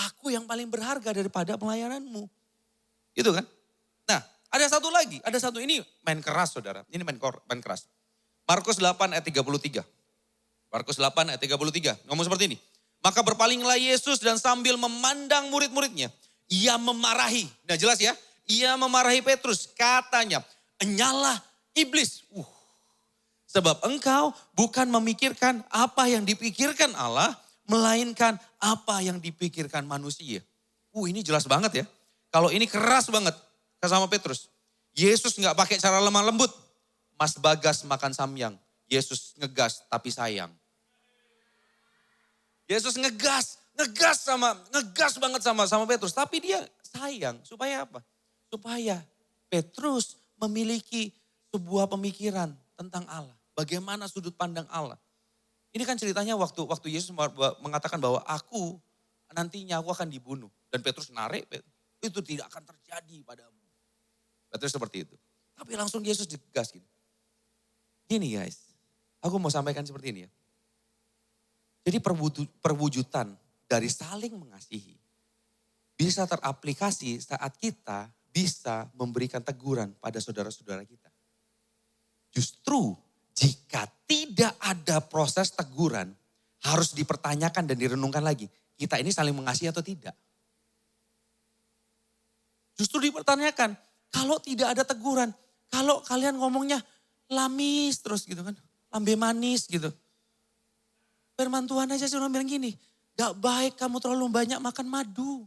aku yang paling berharga daripada pelayananmu. Gitu kan? Nah, ada satu lagi. Ada satu, ini main keras saudara. Ini main keras. Markus 8 ayat 33. Markus 8 ayat 33. Ngomong seperti ini. Maka berpalinglah Yesus dan sambil memandang murid-muridnya. Ia memarahi. Nah jelas ya. Ia memarahi Petrus. Katanya, "Enyalah iblis. Sebab engkau bukan memikirkan apa yang dipikirkan Allah. Melainkan apa yang dipikirkan manusia." Ini jelas banget ya. Kalau ini keras banget sama Petrus. Yesus gak pakai cara lemah lembut. Mas Bagas makan samyang. Yesus ngegas tapi sayang. Yesus ngegas banget sama Petrus. Tapi dia sayang. Supaya apa? Supaya Petrus memiliki sebuah pemikiran tentang Allah. Bagaimana sudut pandang Allah. Ini kan ceritanya waktu Yesus mengatakan bahwa nantinya aku akan dibunuh. Dan Petrus narik, itu tidak akan terjadi padamu. Petrus seperti itu. Tapi langsung Yesus digas gini. Gini guys, aku mau sampaikan seperti ini ya. Jadi perwujudan dari saling mengasihi bisa teraplikasi saat kita bisa memberikan teguran pada saudara-saudara kita. Justru jika tidak ada proses teguran, harus dipertanyakan dan direnungkan lagi. Kita ini saling mengasihi atau tidak? Justru dipertanyakan, kalau tidak ada teguran, kalau kalian ngomongnya lamis terus gitu kan, lambe manis gitu. Firman Tuhan aja sih orang bilang gini, gak baik kamu terlalu banyak makan madu.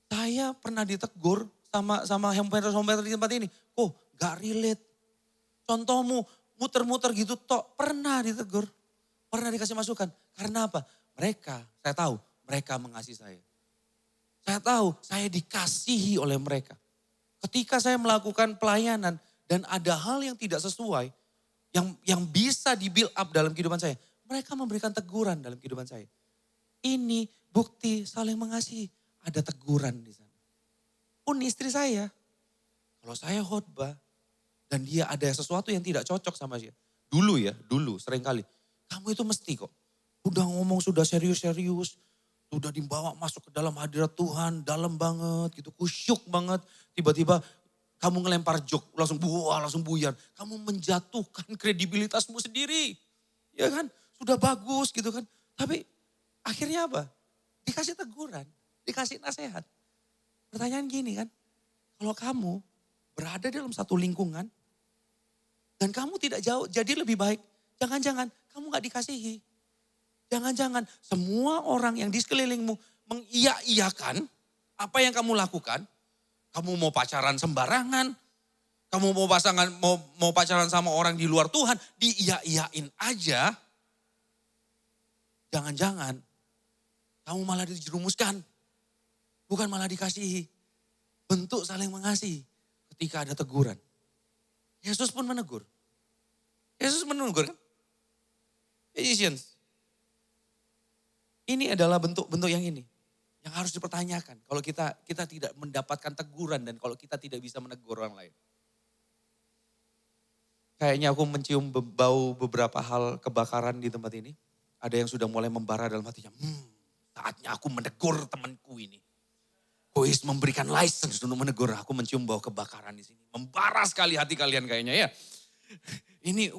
Saya pernah ditegur sama homemaker di tempat ini, gak relate. Contohmu muter-muter gitu pernah ditegur, pernah dikasih masukan. Karena apa? Saya tahu mereka mengasihi saya. Saya tahu saya dikasihi oleh mereka. Ketika saya melakukan pelayanan dan ada hal yang tidak sesuai, yang bisa di-build up dalam kehidupan saya, mereka memberikan teguran dalam kehidupan saya. Ini bukti saling mengasihi. Ada teguran di sana. Pun istri saya, kalau saya khotbah dan dia ada sesuatu yang tidak cocok sama dia. Dulu seringkali. Kamu itu mesti kok. Udah ngomong sudah serius-serius. Sudah dibawa masuk ke dalam hadirat Tuhan, dalam banget gitu, kusyuk banget. Tiba-tiba kamu ngelempar jok, langsung buyar. Kamu menjatuhkan kredibilitasmu sendiri. Ya kan, sudah bagus gitu kan. Tapi akhirnya apa? Dikasih teguran, dikasih nasihat. Pertanyaan gini kan, kalau kamu berada dalam satu lingkungan, dan kamu tidak jauh, jadi lebih baik. Jangan-jangan kamu gak dikasihi. Jangan-jangan semua orang yang di sekelilingmu mengiya-iyakan apa yang kamu lakukan. Kamu mau pacaran sembarangan. Kamu mau pacaran sama orang di luar Tuhan. Diiya-iyain aja. Jangan-jangan kamu malah dijerumuskan. Bukan malah dikasihi. Bentuk saling mengasihi ketika ada teguran. Yesus pun menegur. Yesus menegur kan? Ephesians. Ini adalah bentuk-bentuk yang ini. Yang harus dipertanyakan. Kalau kita tidak mendapatkan teguran dan kalau kita tidak bisa menegur orang lain. Kayaknya aku mencium bau beberapa hal kebakaran di tempat ini. Ada yang sudah mulai membara dalam hatinya. saatnya aku menegur temanku ini. Kois memberikan license untuk menegur. Aku mencium bau kebakaran di sini. Membara sekali hati kalian kayaknya ya. Ini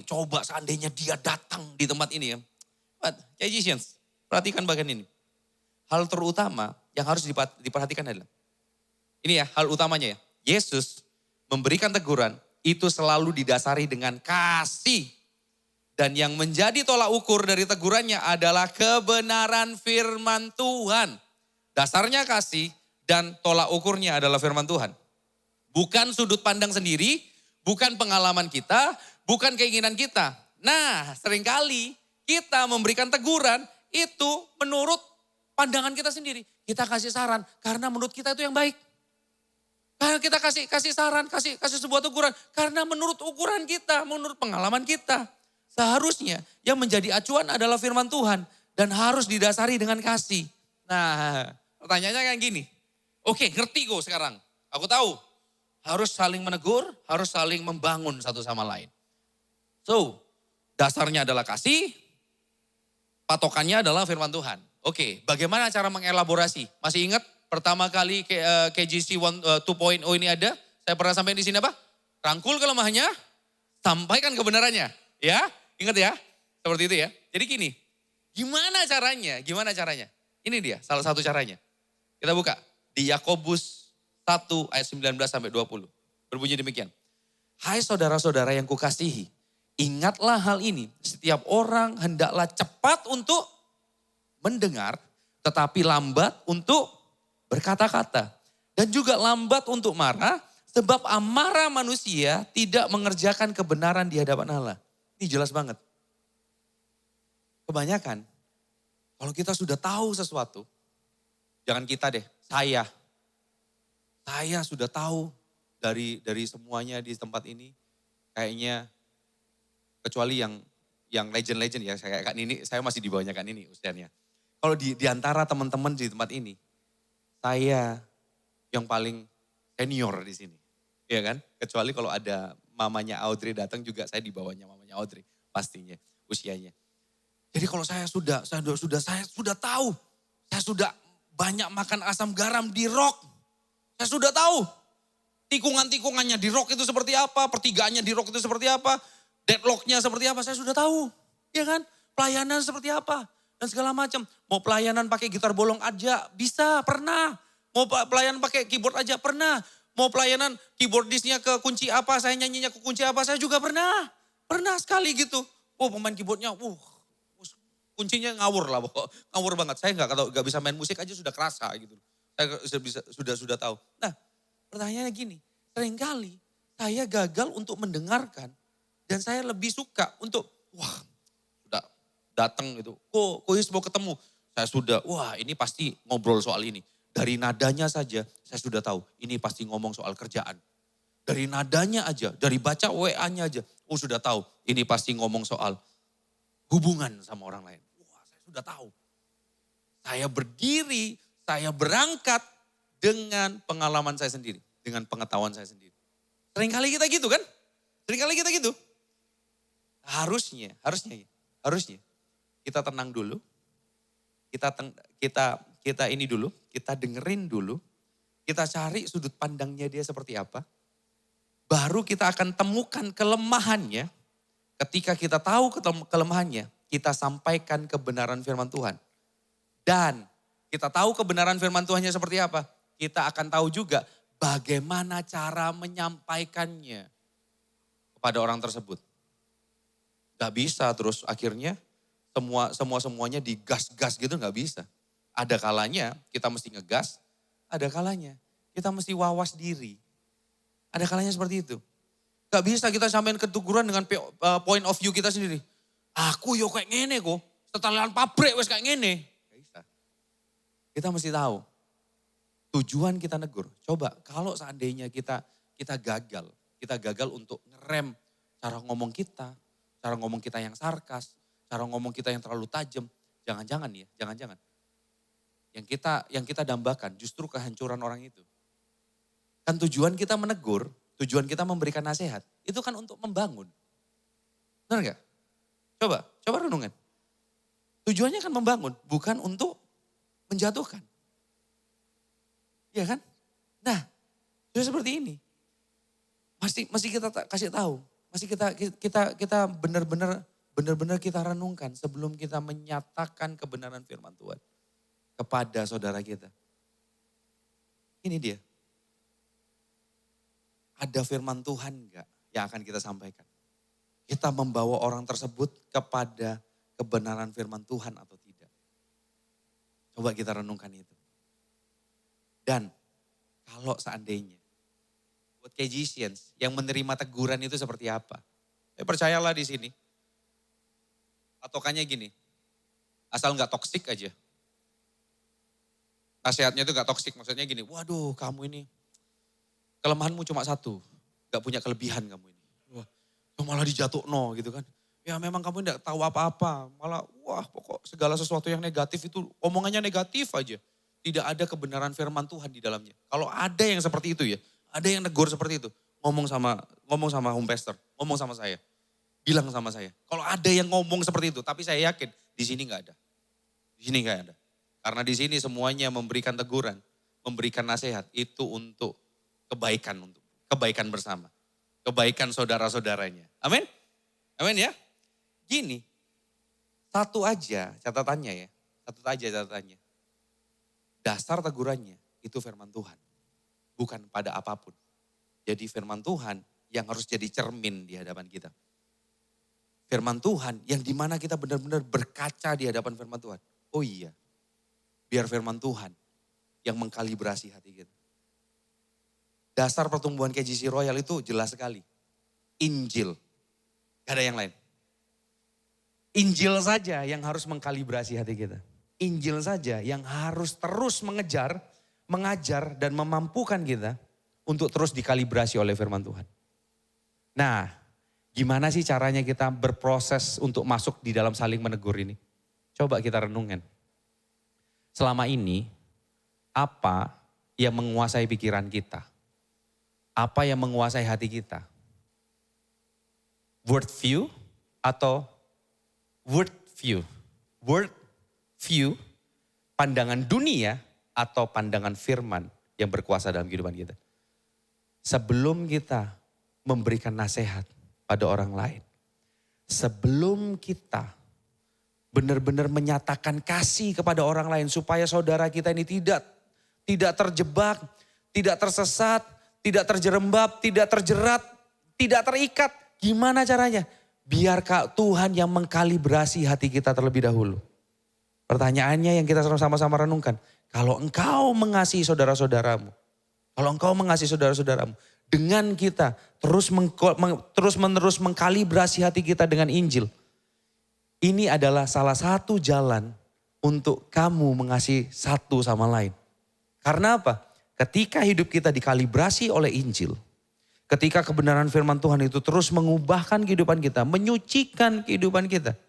coba seandainya dia datang di tempat ini ya. But, Cagicians, perhatikan bagian ini. Hal terutama yang harus diperhatikan adalah, ini ya hal utamanya ya. Yesus memberikan teguran itu selalu didasari dengan kasih. Dan yang menjadi tolak ukur dari tegurannya adalah kebenaran firman Tuhan. Dasarnya kasih dan tolak ukurnya adalah firman Tuhan. Bukan sudut pandang sendiri, bukan pengalaman kita, bukan keinginan kita. Nah, seringkali kita memberikan teguran itu menurut pandangan kita sendiri. Kita kasih saran karena menurut kita itu yang baik. Karena kita kasih saran, kasih sebuah teguran karena menurut ukuran kita, menurut pengalaman kita. Seharusnya yang menjadi acuan adalah firman Tuhan dan harus didasari dengan kasih. Nah, pertanyaannya kayak gini. Oke, ngerti kok sekarang. Aku tahu harus saling menegur, harus saling membangun satu sama lain. So, dasarnya adalah kasih, patokannya adalah firman Tuhan. Oke, bagaimana cara mengelaborasi? Masih ingat pertama kali KGC 2.0 ini ada? Saya pernah sampaikan di sini apa? Rangkul kelemahannya, sampaikan kebenarannya. Ya, ingat ya? Seperti itu ya. Jadi gini, gimana caranya? Ini dia salah satu caranya. Kita buka di Yakobus 1 ayat 19 sampai 20. Berbunyi demikian. Hai saudara-saudara yang kukasihi, ingatlah hal ini. Setiap orang hendaklah cepat untuk mendengar, tetapi lambat untuk berkata-kata. Dan juga lambat untuk marah, sebab amarah manusia tidak mengerjakan kebenaran di hadapan Allah. Ini jelas banget. Kebanyakan, kalau kita sudah tahu sesuatu, jangan kita deh, saya sudah tahu dari semuanya di tempat ini, kayaknya kecuali yang legend-legend ya, kayak Kak Nini, saya masih di bawahnya Kak Nini usianya. Kalau di antara teman-teman di tempat ini, saya yang paling senior di sini, ya kan? Kecuali kalau ada mamanya Audrey datang juga saya di bawahnya mamanya Audrey pastinya usianya. Jadi kalau saya sudah tahu, saya sudah banyak makan asam garam di rock. Saya sudah tahu tikungan-tikungannya di rock itu seperti apa, pertigaannya di rock itu seperti apa, deadlocknya seperti apa, saya sudah tahu. Ya kan? Pelayanan seperti apa dan segala macam. Mau pelayanan pakai gitar bolong aja bisa, pernah. Mau pelayanan pakai keyboard aja pernah. Mau pelayanan keyboardisnya ke kunci apa, saya nyanyinya ke kunci apa, saya juga pernah. Pernah sekali gitu. Oh pemain keyboardnya, kuncinya ngawur lah, ngawur banget. Saya nggak bisa main musik aja sudah kerasa gitu. Saya sudah tahu. Nah, pertanyaannya gini, seringkali saya gagal untuk mendengarkan dan saya lebih suka untuk sudah datang gitu. Kok mau ketemu? Saya sudah, ini pasti ngobrol soal ini. Dari nadanya saja saya sudah tahu ini pasti ngomong soal kerjaan. Dari nadanya aja, dari baca WA-nya aja, sudah tahu ini pasti ngomong soal hubungan sama orang lain. Saya sudah tahu. Saya berdiri, saya berangkat dengan pengalaman saya sendiri. Dengan pengetahuan saya sendiri. Seringkali kita gitu kan? Seringkali kita gitu. Harusnya kita tenang dulu. Kita ini dulu, kita dengerin dulu. Kita cari sudut pandangnya dia seperti apa. Baru kita akan temukan kelemahannya. Ketika kita tahu kelemahannya, kita sampaikan kebenaran firman Tuhan. Dan kita tahu kebenaran firman Tuhannya seperti apa. Kita akan tahu juga bagaimana cara menyampaikannya kepada orang tersebut. Gak bisa terus akhirnya semuanya digas-gas gitu gak bisa. Ada kalanya kita mesti ngegas, ada kalanya kita mesti wawas diri. Ada kalanya seperti itu. Gak bisa kita sampein ketuguran dengan point of view kita sendiri. Aku yo kayak ngene kok, setelan pabrik wes kayak ngene. Gak bisa. Kita mesti tahu tujuan kita negur. Coba kalau seandainya kita gagal untuk ngerem cara ngomong kita yang sarkas, cara ngomong kita yang terlalu tajam. Jangan-jangan. Yang kita dambakan justru kehancuran orang itu. Kan tujuan kita menegur, tujuan kita memberikan nasihat, itu kan untuk membangun. Benar gak? Coba renungan. Tujuannya kan membangun, bukan untuk menjatuhkan. Ya kan? Nah, sudah seperti ini. Masih kita kasih tahu, masih kita benar-benar kita renungkan sebelum kita menyatakan kebenaran firman Tuhan kepada saudara kita. Ini dia. Ada firman Tuhan enggak yang akan kita sampaikan? Kita membawa orang tersebut kepada kebenaran firman Tuhan atau tidak? Coba kita renungkan itu. Dan kalau seandainya buat KGCians yang menerima teguran itu seperti apa? Percayalah di sini. Patokannya gini, asal nggak toksik aja. Nasihatnya itu nggak toksik, maksudnya gini, waduh kamu ini kelemahanmu cuma satu, nggak punya kelebihan kamu ini. Wah, malah dijatuhno gitu kan. Ya memang kamu nggak tahu apa-apa, malah wah pokok segala sesuatu yang negatif itu omongannya negatif aja. Tidak ada kebenaran firman Tuhan di dalamnya. Kalau ada yang seperti itu ya, ada yang negur seperti itu, ngomong sama home pastor, ngomong sama saya, bilang sama saya. Kalau ada yang ngomong seperti itu, tapi saya yakin di sini nggak ada, di sini nggak ada. Karena di sini semuanya memberikan teguran, memberikan nasihat itu untuk kebaikan bersama, kebaikan saudara-saudaranya. Amin, amin ya. Gini, satu aja catatannya. Dasar tegurannya itu firman Tuhan, bukan pada apapun. Jadi firman Tuhan yang harus jadi cermin di hadapan kita. Firman Tuhan yang dimana kita benar-benar berkaca di hadapan firman Tuhan. Oh iya, biar firman Tuhan yang mengkalibrasi hati kita. Dasar pertumbuhan KGC Royal itu jelas sekali. Injil, gak ada yang lain. Injil saja yang harus mengkalibrasi hati kita. Injil saja yang harus terus mengejar, mengajar dan memampukan kita untuk terus dikalibrasi oleh firman Tuhan. Nah, gimana sih caranya kita berproses untuk masuk di dalam saling menegur ini? Coba kita renungkan. Selama ini, apa yang menguasai pikiran kita? Apa yang menguasai hati kita? Word view atau word view? Word view, pandangan dunia atau pandangan firman yang berkuasa dalam kehidupan kita. Sebelum kita memberikan nasihat pada orang lain, sebelum kita benar-benar menyatakan kasih kepada orang lain supaya saudara kita ini tidak terjebak, tidak tersesat, tidak terjerembab, tidak terjerat, tidak terikat. Gimana caranya? Biar Tuhan yang mengkalibrasi hati kita terlebih dahulu. Pertanyaannya yang kita sama-sama renungkan. Kalau engkau mengasihi saudara-saudaramu. Kalau engkau mengasihi saudara-saudaramu. Dengan kita terus-menerus mengkalibrasi hati kita dengan Injil. Ini adalah salah satu jalan untuk kamu mengasihi satu sama lain. Karena apa? Ketika hidup kita dikalibrasi oleh Injil. Ketika kebenaran firman Tuhan itu terus mengubahkan kehidupan kita. Menyucikan kehidupan kita.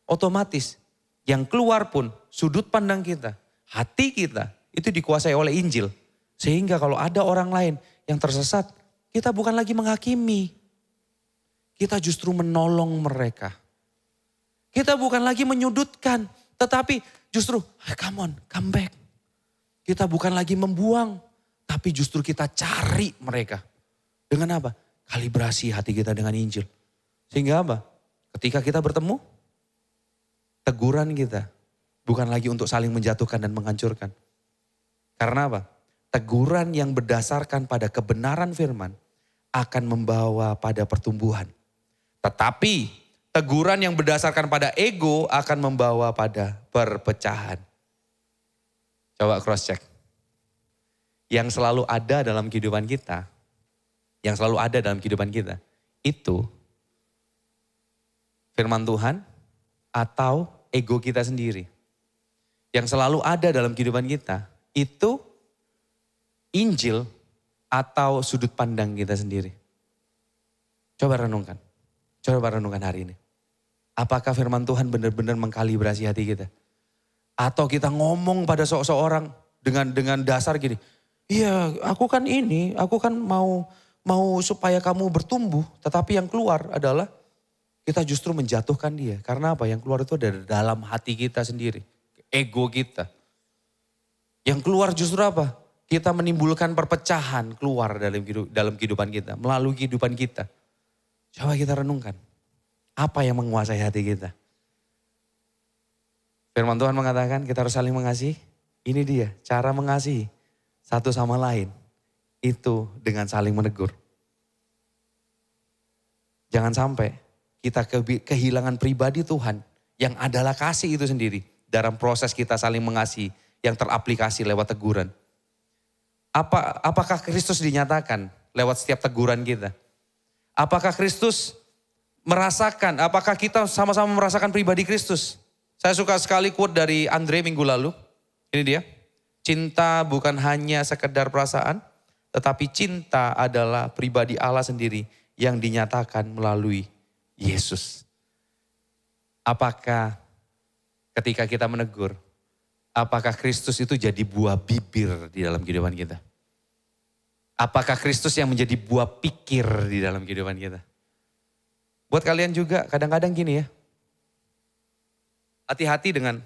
Otomatis yang keluar pun sudut pandang kita, hati kita itu dikuasai oleh Injil. Sehingga kalau ada orang lain yang tersesat, kita bukan lagi menghakimi. Kita justru menolong mereka. Kita bukan lagi menyudutkan, tetapi justru come on, come back. Kita bukan lagi membuang, tapi justru kita cari mereka. Dengan apa? Kalibrasi hati kita dengan Injil. Sehingga apa? Ketika kita bertemu, teguran kita bukan lagi untuk saling menjatuhkan dan menghancurkan. Karena apa? Teguran yang berdasarkan pada kebenaran firman akan membawa pada pertumbuhan. Tetapi teguran yang berdasarkan pada ego akan membawa pada perpecahan. Coba cross check. Yang selalu ada dalam kehidupan kita, itu firman Tuhan atau ego kita sendiri. Yang selalu ada dalam kehidupan kita itu Injil atau sudut pandang kita sendiri. Coba renungkan hari ini. Apakah firman Tuhan benar-benar mengkalibrasi hati kita? Atau kita ngomong pada seseorang dengan dasar gini, iya aku kan mau supaya kamu bertumbuh, tetapi yang keluar adalah kita justru menjatuhkan dia. Karena apa? Yang keluar itu dari dalam hati kita sendiri. Ego kita. Yang keluar justru apa? Kita menimbulkan perpecahan keluar dalam kehidupan kita, melalui kehidupan kita. Coba kita renungkan, apa yang menguasai hati kita? Firman Tuhan mengatakan kita harus saling mengasihi. Ini dia cara mengasihi satu sama lain. Itu dengan saling menegur. Jangan sampai kita kehilangan pribadi Tuhan yang adalah kasih itu sendiri dalam proses kita saling mengasihi yang teraplikasi lewat teguran. Apakah Kristus dinyatakan lewat setiap teguran kita? Apakah Kristus merasakan, apakah kita sama-sama merasakan pribadi Kristus? Saya suka sekali quote dari Andre minggu lalu. Ini dia. Cinta bukan hanya sekedar perasaan, tetapi cinta adalah pribadi Allah sendiri yang dinyatakan melalui Yesus. Apakah ketika kita menegur, apakah Kristus itu jadi buah bibir di dalam kehidupan kita? Apakah Kristus yang menjadi buah pikir di dalam kehidupan kita? Buat kalian juga kadang-kadang gini ya. Hati-hati dengan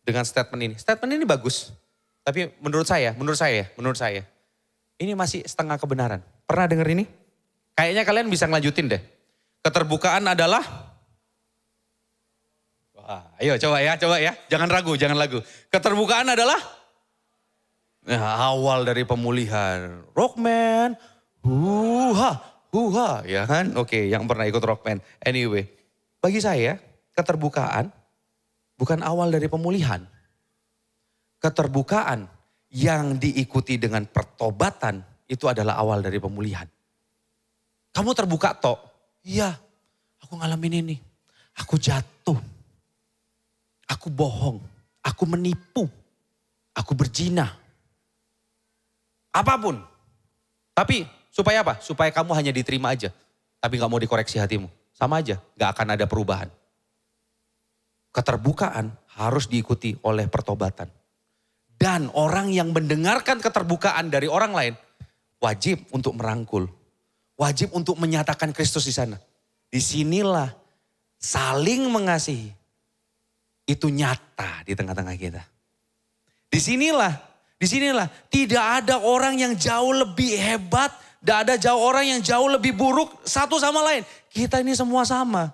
statement ini. Statement ini bagus. Tapi menurut saya, ini masih setengah kebenaran. Pernah dengar ini? Kayaknya kalian bisa ngelanjutin deh. Keterbukaan adalah, wah, ayo coba ya. Jangan ragu. Keterbukaan adalah awal dari pemulihan. Rockman, huha, ya kan? Oke, yang pernah ikut Rockman. Anyway, bagi saya keterbukaan bukan awal dari pemulihan. Keterbukaan yang diikuti dengan pertobatan itu adalah awal dari pemulihan. Kamu terbuka toh? Iya, aku ngalamin ini. Aku jatuh. Aku bohong. Aku menipu. Aku berzina. Apapun. Tapi supaya apa? Supaya kamu hanya diterima aja. Tapi gak mau dikoreksi hatimu. Sama aja, gak akan ada perubahan. Keterbukaan harus diikuti oleh pertobatan. Dan orang yang mendengarkan keterbukaan dari orang lain wajib untuk merangkul. Wajib untuk menyatakan Kristus di sana. Disinilah saling mengasihi. Itu nyata di tengah-tengah kita. Disinilah tidak ada orang yang jauh lebih hebat. Tidak ada orang yang jauh lebih buruk satu sama lain. Kita ini semua sama.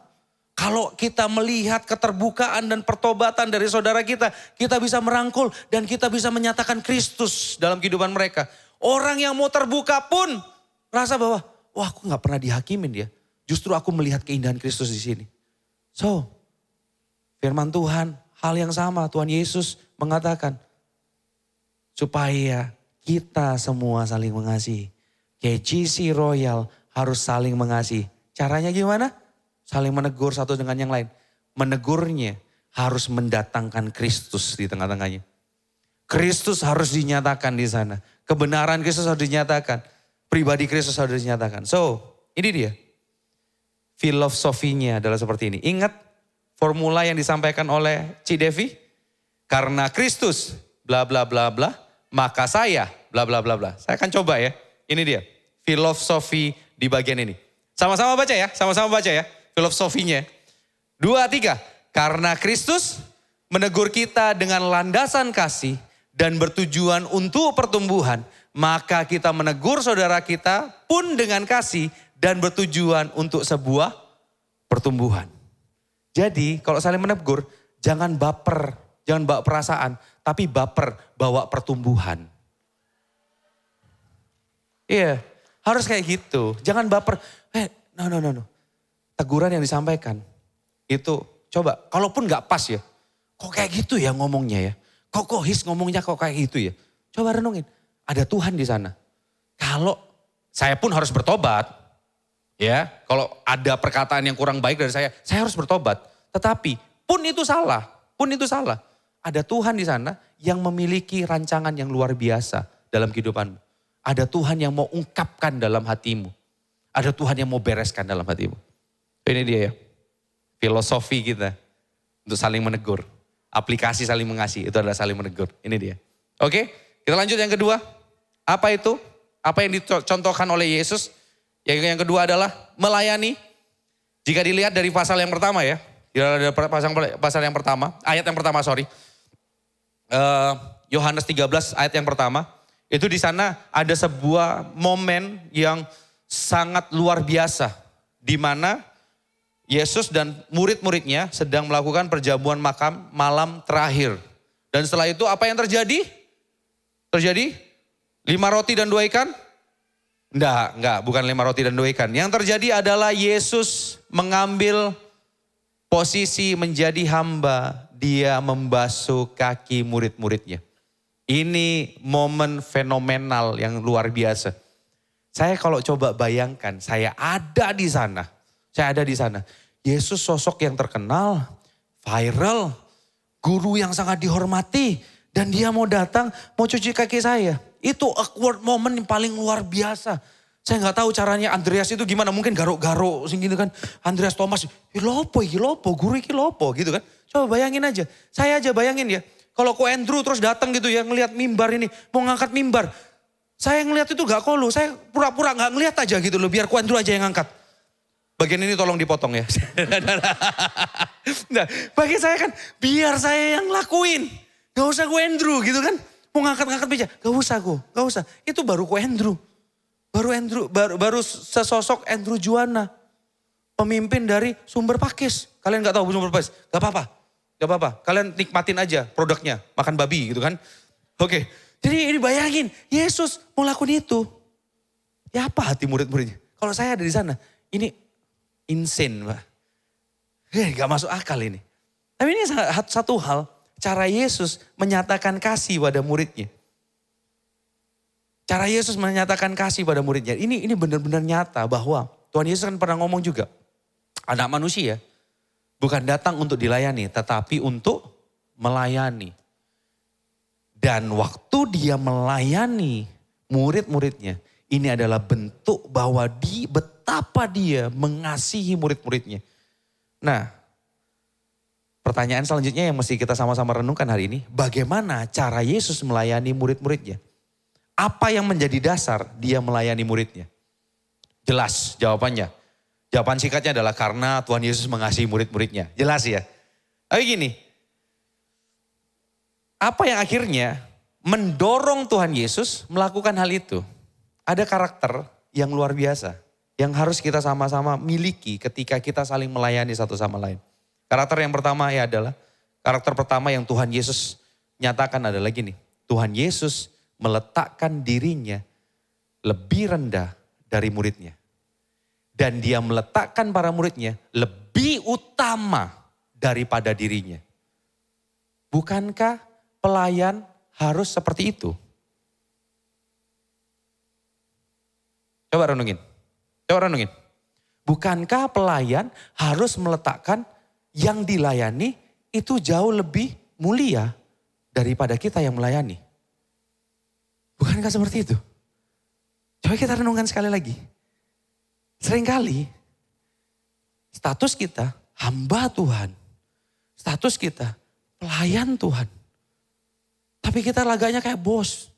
Kalau kita melihat keterbukaan dan pertobatan dari saudara kita bisa merangkul dan kita bisa menyatakan Kristus dalam kehidupan mereka. Orang yang mau terbuka pun rasa bahwa, wah aku gak pernah dihakimin dia. Justru aku melihat keindahan Kristus di sini. So, firman Tuhan, hal yang sama Tuhan Yesus mengatakan, supaya kita semua saling mengasihi. KGC Royal harus saling mengasihi. Caranya gimana? Saling menegur satu dengan yang lain. Menegurnya harus mendatangkan Kristus di tengah-tengahnya. Kristus harus dinyatakan di sana. Kebenaran Kristus harus dinyatakan. Pribadi Kristus harus dinyatakan. So, ini dia. Filosofinya adalah seperti ini. Ingat formula yang disampaikan oleh Ci Devi? Karena Kristus bla bla bla bla, maka saya bla bla bla bla. Saya akan coba ya. Ini dia. Filosofi di bagian ini. Sama-sama baca ya. Filosofinya. 2, 3. Karena Kristus menegur kita dengan landasan kasih dan bertujuan untuk pertumbuhan, maka kita menegur saudara kita pun dengan kasih dan bertujuan untuk sebuah pertumbuhan. Jadi kalau saling menegur, jangan baper, jangan bawa perasaan, tapi bawa pertumbuhan. Iya, harus kayak gitu. Jangan baper. No. Teguran yang disampaikan itu coba, kalaupun gak pas ya, kok kayak gitu ya ngomongnya ya, kok his ngomongnya kok kayak gitu ya. Coba renungin, ada Tuhan di sana. Kalau saya pun harus bertobat, ya, kalau ada perkataan yang kurang baik dari saya harus bertobat. Tetapi pun itu salah, ada Tuhan di sana yang memiliki rancangan yang luar biasa dalam kehidupanmu. Ada Tuhan yang mau ungkapkan dalam hatimu. Ada Tuhan yang mau bereskan dalam hatimu. Ini dia ya, filosofi kita untuk saling menegur. Aplikasi saling mengasihi itu adalah saling menegur. Ini dia. Oke, kita lanjut yang kedua. Apa itu? Apa yang dicontohkan oleh Yesus? Yang kedua adalah melayani. Jika dilihat dari pasal yang pertama ya. Pasal yang pertama, ayat yang pertama sorry. Yohanes 13 ayat yang pertama. Itu di sana ada sebuah momen yang sangat luar biasa. Di mana Yesus dan murid-muridnya sedang melakukan perjamuan makan malam terakhir. Dan setelah itu apa yang terjadi? Terjadi 5 roti dan 2 ikan? Enggak, bukan 5 roti dan 2 ikan. Yang terjadi adalah Yesus mengambil posisi menjadi hamba. Dia membasuh kaki murid-muridnya. Ini momen fenomenal yang luar biasa. Saya kalau coba bayangkan, saya ada di sana. Yesus sosok yang terkenal, viral, guru yang sangat dihormati. Dan dia mau datang, mau cuci kaki saya. Itu awkward moment yang paling luar biasa. Saya nggak tahu caranya Andreas itu gimana. Mungkin garuk-garuk gitu kan. Andreas Thomas, lopo, guru iki lopo gitu kan. Coba bayangin aja. Saya aja bayangin ya. Kalau Ko Andrew terus datang gitu ya, ngelihat mimbar ini, mau ngangkat mimbar. Saya ngelihat itu gak kolu, saya pura-pura gak ngelihat aja gitu loh, biar Ko Andrew aja yang ngangkat. Bagian ini tolong dipotong ya. Nah, bagi saya kan, biar saya yang lakuin. Gak usah Ko Andrew gitu kan. Mau ngangkat-ngangkat meja, gak usah. Itu baru Ko Andrew. Baru sesosok Andrew Juwana. Pemimpin dari Sumber Pakis. Kalian gak tahu Sumber Pakis? Gak apa-apa. Kalian nikmatin aja produknya. Makan babi gitu kan. Oke. Jadi ini bayangin. Yesus mau lakuin itu. Ya apa hati murid-muridnya? Kalau saya ada di sana. Ini insane Pak. Gak masuk akal ini. Tapi ini satu hal. Cara Yesus menyatakan kasih pada muridnya. Ini benar-benar nyata bahwa Tuhan Yesus kan pernah ngomong juga. Anak manusia bukan datang untuk dilayani, tetapi untuk melayani. Dan waktu dia melayani murid-muridnya, ini adalah bentuk bahwa betapa dia mengasihi murid-muridnya. Nah, pertanyaan selanjutnya yang mesti kita sama-sama renungkan hari ini, bagaimana cara Yesus melayani murid-muridnya? Apa yang menjadi dasar dia melayani muridnya? Jelas jawabannya. Jawaban singkatnya adalah karena Tuhan Yesus mengasihi murid-muridnya. Jelas ya. Tapi gini, apa yang akhirnya mendorong Tuhan Yesus melakukan hal itu? Ada karakter yang luar biasa. Yang harus kita sama-sama miliki ketika kita saling melayani satu sama lain. Karakter yang pertama adalah, karakter pertama yang Tuhan Yesus nyatakan adalah gini. Tuhan Yesus meletakkan dirinya lebih rendah dari muridnya. Dan dia meletakkan para muridnya lebih utama daripada dirinya. Bukankah pelayan harus seperti itu? Coba renungin. Bukankah pelayan harus meletakkan yang dilayani itu jauh lebih mulia daripada kita yang melayani? Bukankah seperti itu? Coba kita renungkan sekali lagi. Seringkali status kita hamba Tuhan. Status kita pelayan Tuhan. Tapi kita laganya kayak bos.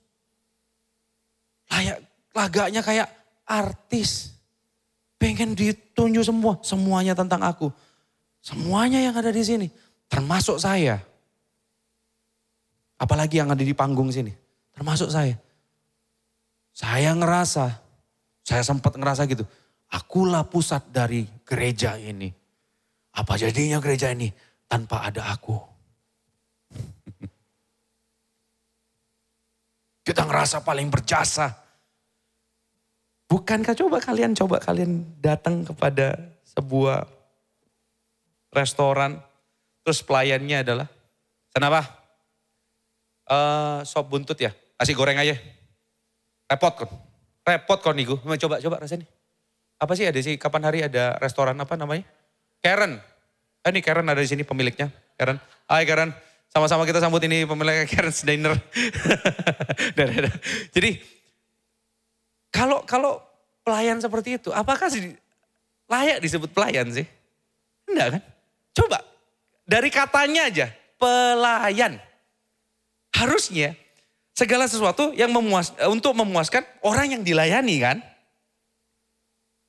Laganya kayak artis. Pengen ditunjuk semua. Semuanya tentang aku. Semuanya yang ada di sini. Termasuk saya. Apalagi yang ada di panggung sini. Termasuk saya. Saya sempat ngerasa gitu. Akulah pusat dari gereja ini. Apa jadinya gereja ini tanpa ada aku? Kita ngerasa paling berjasa. Bukankah coba kalian datang kepada sebuah restoran. Terus pelayannya adalah, kenapa? Sop buntut ya, kasih goreng aja. Repot kon niku. Coba rasanya. Apa sih ada sih, kapan hari ada restoran apa namanya? Karen. Ini Karen ada di sini pemiliknya. Karen. Hai Karen. Sama-sama kita sambut ini pemiliknya Karen's Diner. Jadi kalau pelayan seperti itu, apakah layak disebut pelayan sih? Enggak kan? Coba dari katanya aja, pelayan. Harusnya segala sesuatu yang untuk memuaskan orang yang dilayani kan?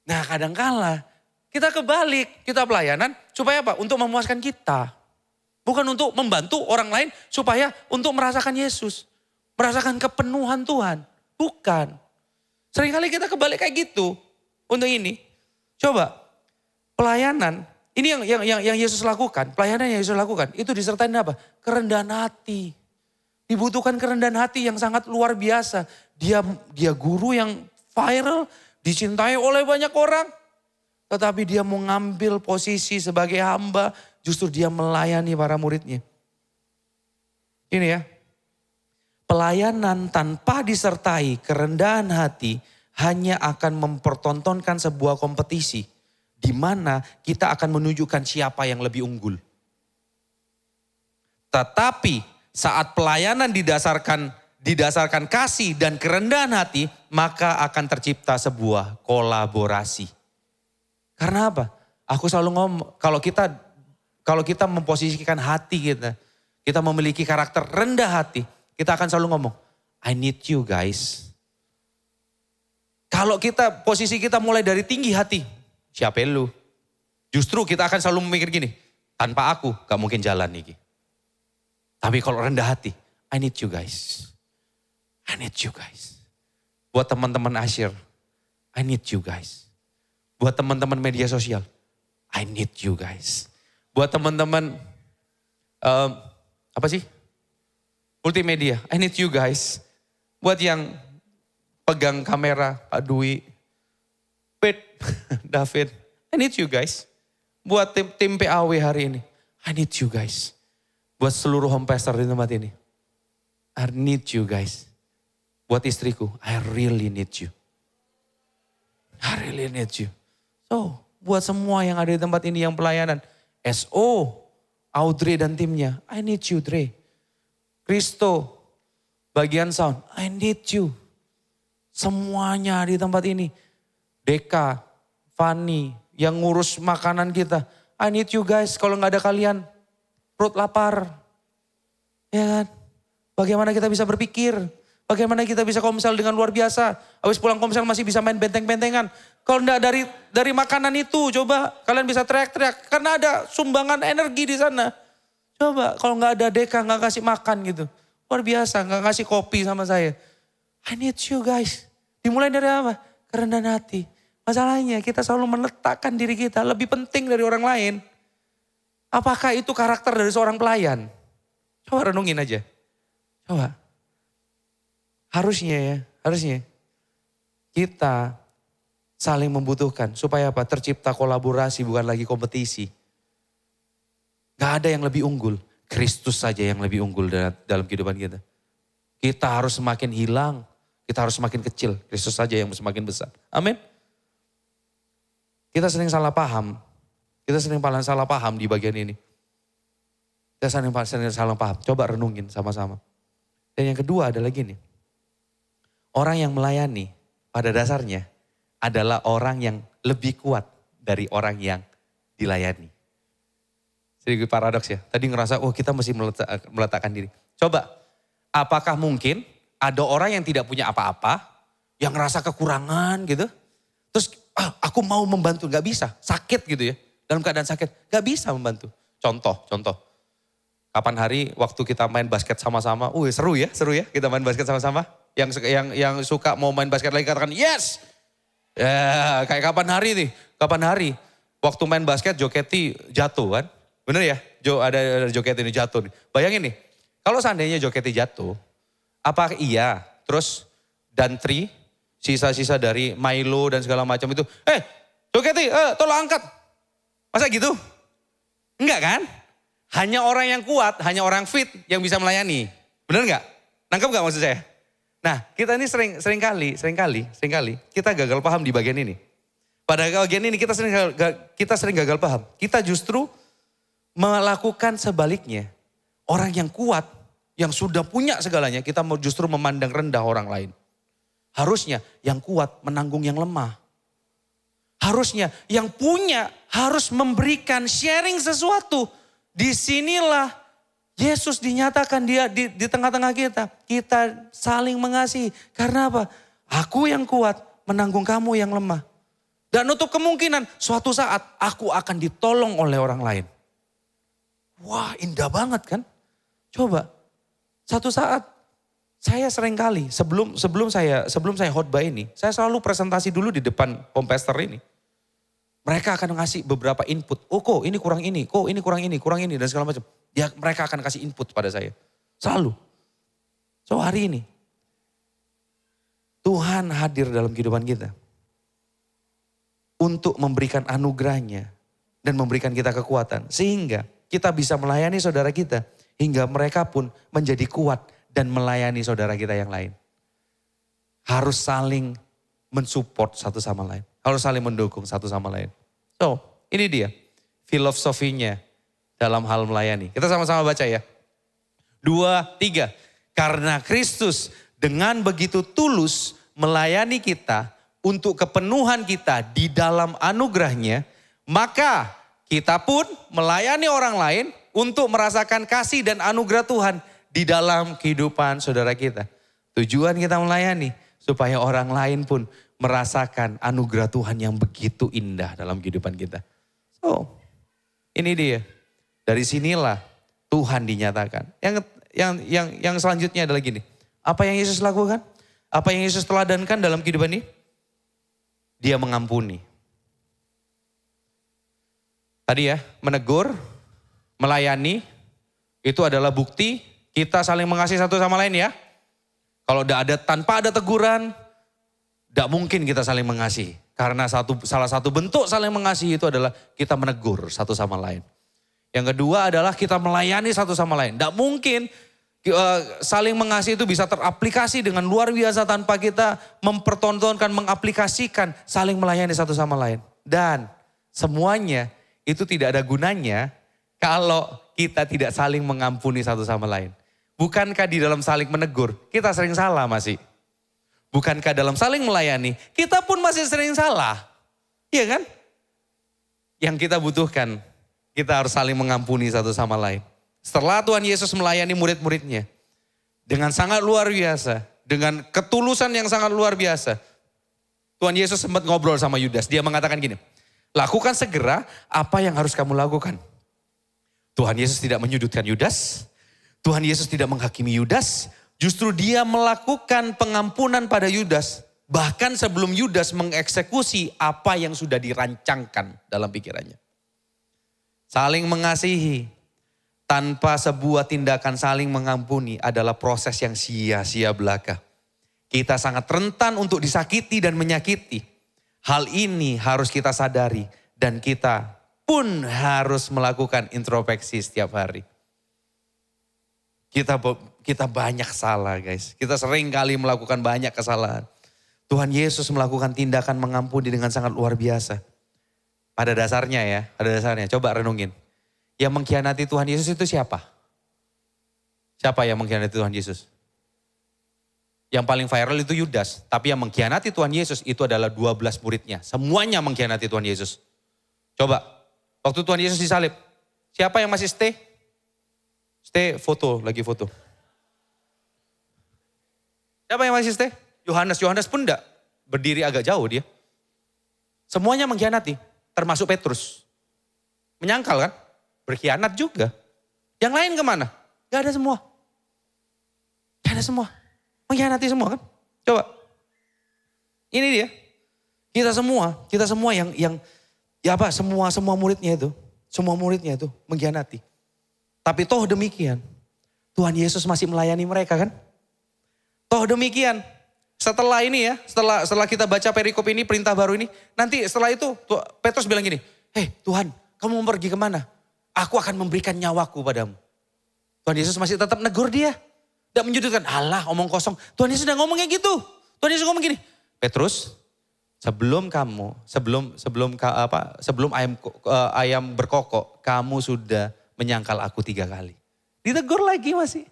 Nah kadangkala kita kebalik, kita pelayanan supaya apa? Untuk memuaskan kita. Bukan untuk membantu orang lain supaya untuk merasakan Yesus. merasakan kepenuhan Tuhan. Bukan. Seringkali kita kebalik kayak gitu untuk ini. Coba, pelayanan, ini yang Yesus lakukan, pelayanan yang Yesus lakukan, itu disertai apa? Kerendahan hati. Dibutuhkan kerendahan hati yang sangat luar biasa. Dia guru yang viral, dicintai oleh banyak orang. Tetapi dia mau ngambil posisi sebagai hamba, justru dia melayani para muridnya. Ini ya, pelayanan tanpa disertai kerendahan hati hanya akan mempertontonkan sebuah kompetisi di mana kita akan menunjukkan siapa yang lebih unggul. Tetapi saat pelayanan didasarkan kasih dan kerendahan hati, maka akan tercipta sebuah kolaborasi. Karena apa? Aku selalu ngomong, kalau kita memposisikan hati kita memiliki karakter rendah hati, kita akan selalu ngomong, I need you guys. Kalau posisi kita mulai dari tinggi hati, siapa lu? Justru kita akan selalu memikir gini, tanpa aku gak mungkin jalan nih. Tapi kalau rendah hati, I need you guys. I need you guys. Buat teman-teman Asyir, I need you guys. Buat teman-teman media sosial, I need you guys. Buat teman-teman multimedia, I need you guys. Buat yang pegang kamera, Pak Dwi, Pet, David, I need you guys. Buat tim PAW hari ini, I need you guys. Buat seluruh home pastor di tempat ini, I need you guys. Buat istriku, I really need you. I really need you. So, buat semua yang ada di tempat ini yang pelayanan, SO, Audrey dan timnya, I need you Dre. Kristo, bagian sound, I need you. Semuanya di tempat ini. Deka, Fanny, yang ngurus makanan kita, I need you guys. Kalau gak ada kalian, perut lapar. Ya kan? Bagaimana kita bisa berpikir? Bagaimana kita bisa komsel dengan luar biasa? Habis pulang komsel masih bisa main benteng-bentengan. Kalau enggak dari makanan itu, coba kalian bisa teriak-teriak. Karena ada sumbangan energi di sana. Coba kalau enggak ada Deka, enggak kasih makan gitu. Luar biasa, enggak kasih kopi sama saya. I need you guys. Dimulai dari apa? Kerendahan hati. Masalahnya kita selalu meletakkan diri kita lebih penting dari orang lain. Apakah itu karakter dari seorang pelayan? Coba renungin aja. Coba. Harusnya kita saling membutuhkan. Supaya apa? Tercipta kolaborasi, bukan lagi kompetisi. Gak ada yang lebih unggul. Kristus saja yang lebih unggul dalam kehidupan kita. Kita harus semakin hilang. Kita harus semakin kecil. Kristus saja yang semakin besar. Amin. Kita sering salah paham. Kita sering salah paham di bagian ini. Kita sering salah paham. Coba renungin sama-sama. Dan yang kedua adalah gini. Orang yang melayani pada dasarnya adalah orang yang lebih kuat dari orang yang dilayani. Sedikit paradoks ya. Tadi ngerasa, kita mesti meletakkan diri. Coba, apakah mungkin ada orang yang tidak punya apa-apa, yang ngerasa kekurangan gitu. Terus, aku mau membantu, gak bisa. Sakit gitu ya, dalam keadaan sakit. Gak bisa membantu. Contoh. Kapan hari waktu kita main basket sama-sama, seru ya kita main basket sama-sama. Yang suka mau main basket lagi katakan yes. Ya kayak kapan hari waktu main basket Joketi jatuh kan. Bener ya? Ada Joketi ini jatuh nih. Bayangin nih, kalau seandainya Joketi jatuh, apa iya terus Dantri, sisa-sisa dari Milo dan segala macam itu, Joketi tolong angkat. Masa gitu? Enggak kan? Hanya orang yang kuat, hanya orang fit yang bisa melayani. Bener gak? Nangkep gak maksud saya? Nah kita ini seringkali kita gagal paham di bagian ini. Pada bagian ini kita sering gagal paham. Kita justru melakukan sebaliknya. Orang yang kuat, yang sudah punya segalanya, kita mau justru memandang rendah orang lain. Harusnya yang kuat menanggung yang lemah. Harusnya yang punya harus memberikan sharing sesuatu. Disinilah Yesus dinyatakan dia di tengah-tengah kita. Kita saling mengasihi. Karena apa? Aku yang kuat menanggung kamu yang lemah. Dan untuk kemungkinan suatu saat aku akan ditolong oleh orang lain. Wah indah banget kan? Coba. Satu saat Saya sering kali sebelum saya khotbah ini, saya selalu presentasi dulu di depan home pastor ini. Mereka akan ngasih beberapa input. Oh kok ini kurang ini, kok ini kurang ini dan segala macam. Mereka akan kasih input pada saya. Selalu. So hari ini Tuhan hadir dalam kehidupan kita. Untuk memberikan anugerahnya dan memberikan kita kekuatan. Sehingga kita bisa melayani saudara kita. Hingga mereka pun menjadi kuat dan melayani saudara kita yang lain. Harus saling mensupport satu sama lain. Harus saling mendukung satu sama lain. So, ini dia filosofinya dalam hal melayani. Kita sama-sama baca ya. 2, 3. Karena Kristus dengan begitu tulus melayani kita untuk kepenuhan kita di dalam anugerahnya, maka kita pun melayani orang lain untuk merasakan kasih dan anugerah Tuhan di dalam kehidupan saudara kita. Tujuan kita melayani supaya orang lain pun merasakan anugerah Tuhan yang begitu indah dalam kehidupan kita. So, ini dia. Dari sinilah Tuhan dinyatakan. Yang selanjutnya adalah gini. Apa yang Yesus lakukan? Apa yang Yesus teladankan dalam kehidupan ini? Dia mengampuni. Tadi ya, menegur, melayani, itu adalah bukti kita saling mengasihi satu sama lain ya. Kalau tanpa ada teguran, tidak mungkin kita saling mengasihi. Karena salah satu bentuk saling mengasihi itu adalah kita menegur satu sama lain. Yang kedua adalah kita melayani satu sama lain. Tidak mungkin saling mengasihi itu bisa teraplikasi dengan luar biasa tanpa kita mempertontonkan, mengaplikasikan saling melayani satu sama lain. Dan semuanya itu tidak ada gunanya kalau kita tidak saling mengampuni satu sama lain. Bukankah di dalam saling menegur kita sering salah masih? Bukankah dalam saling melayani, kita pun masih sering salah. Iya kan? Yang kita butuhkan, kita harus saling mengampuni satu sama lain. Setelah Tuhan Yesus melayani murid-muridnya, dengan sangat luar biasa, dengan ketulusan yang sangat luar biasa, Tuhan Yesus sempat ngobrol sama Yudas. Dia mengatakan gini, lakukan segera apa yang harus kamu lakukan. Tuhan Yesus tidak menyudutkan Yudas, Tuhan Yesus tidak menghakimi Yudas, justru dia melakukan pengampunan pada Yudas. Bahkan sebelum Yudas mengeksekusi apa yang sudah dirancangkan dalam pikirannya. Saling mengasihi tanpa sebuah tindakan saling mengampuni adalah proses yang sia-sia belaka. Kita sangat rentan untuk disakiti dan menyakiti. Hal ini harus kita sadari dan kita pun harus melakukan introspeksi setiap hari. Kita banyak salah guys. Kita sering kali melakukan banyak kesalahan. Tuhan Yesus melakukan tindakan mengampuni dengan sangat luar biasa. Pada dasarnya ya, coba renungin. Yang mengkhianati Tuhan Yesus itu siapa? Siapa yang mengkhianati Tuhan Yesus? Yang paling viral itu Yudas. Tapi yang mengkhianati Tuhan Yesus itu adalah 12 muridnya. Semuanya mengkhianati Tuhan Yesus. Coba, waktu Tuhan Yesus disalib, siapa yang masih stay? Stay lagi foto. Siapa yang masih stay? Yohanes pun enggak, berdiri agak jauh dia. Semuanya mengkhianati, termasuk Petrus. Menyangkal kan? Berkhianat juga. Yang lain kemana? Gak ada semua. Mengkhianati semua kan? Coba. Ini dia. Kita semua yang semua muridnya itu mengkhianati. Tapi toh demikian, Tuhan Yesus masih melayani mereka kan? Toh demikian, setelah ini ya, setelah kita baca perikop ini, perintah baru ini, nanti setelah itu Petrus bilang gini, hei Tuhan, kamu mau pergi kemana? Aku akan memberikan nyawaku padamu. Tuhan Yesus masih tetap negur dia. Tidak menyudutkan, alah omong kosong. Tuhan Yesus udah ngomongnya gitu. Tuhan Yesus ngomong gini, Petrus, sebelum ayam berkokok, kamu sudah menyangkal aku 3 kali. Ditegur lagi masih.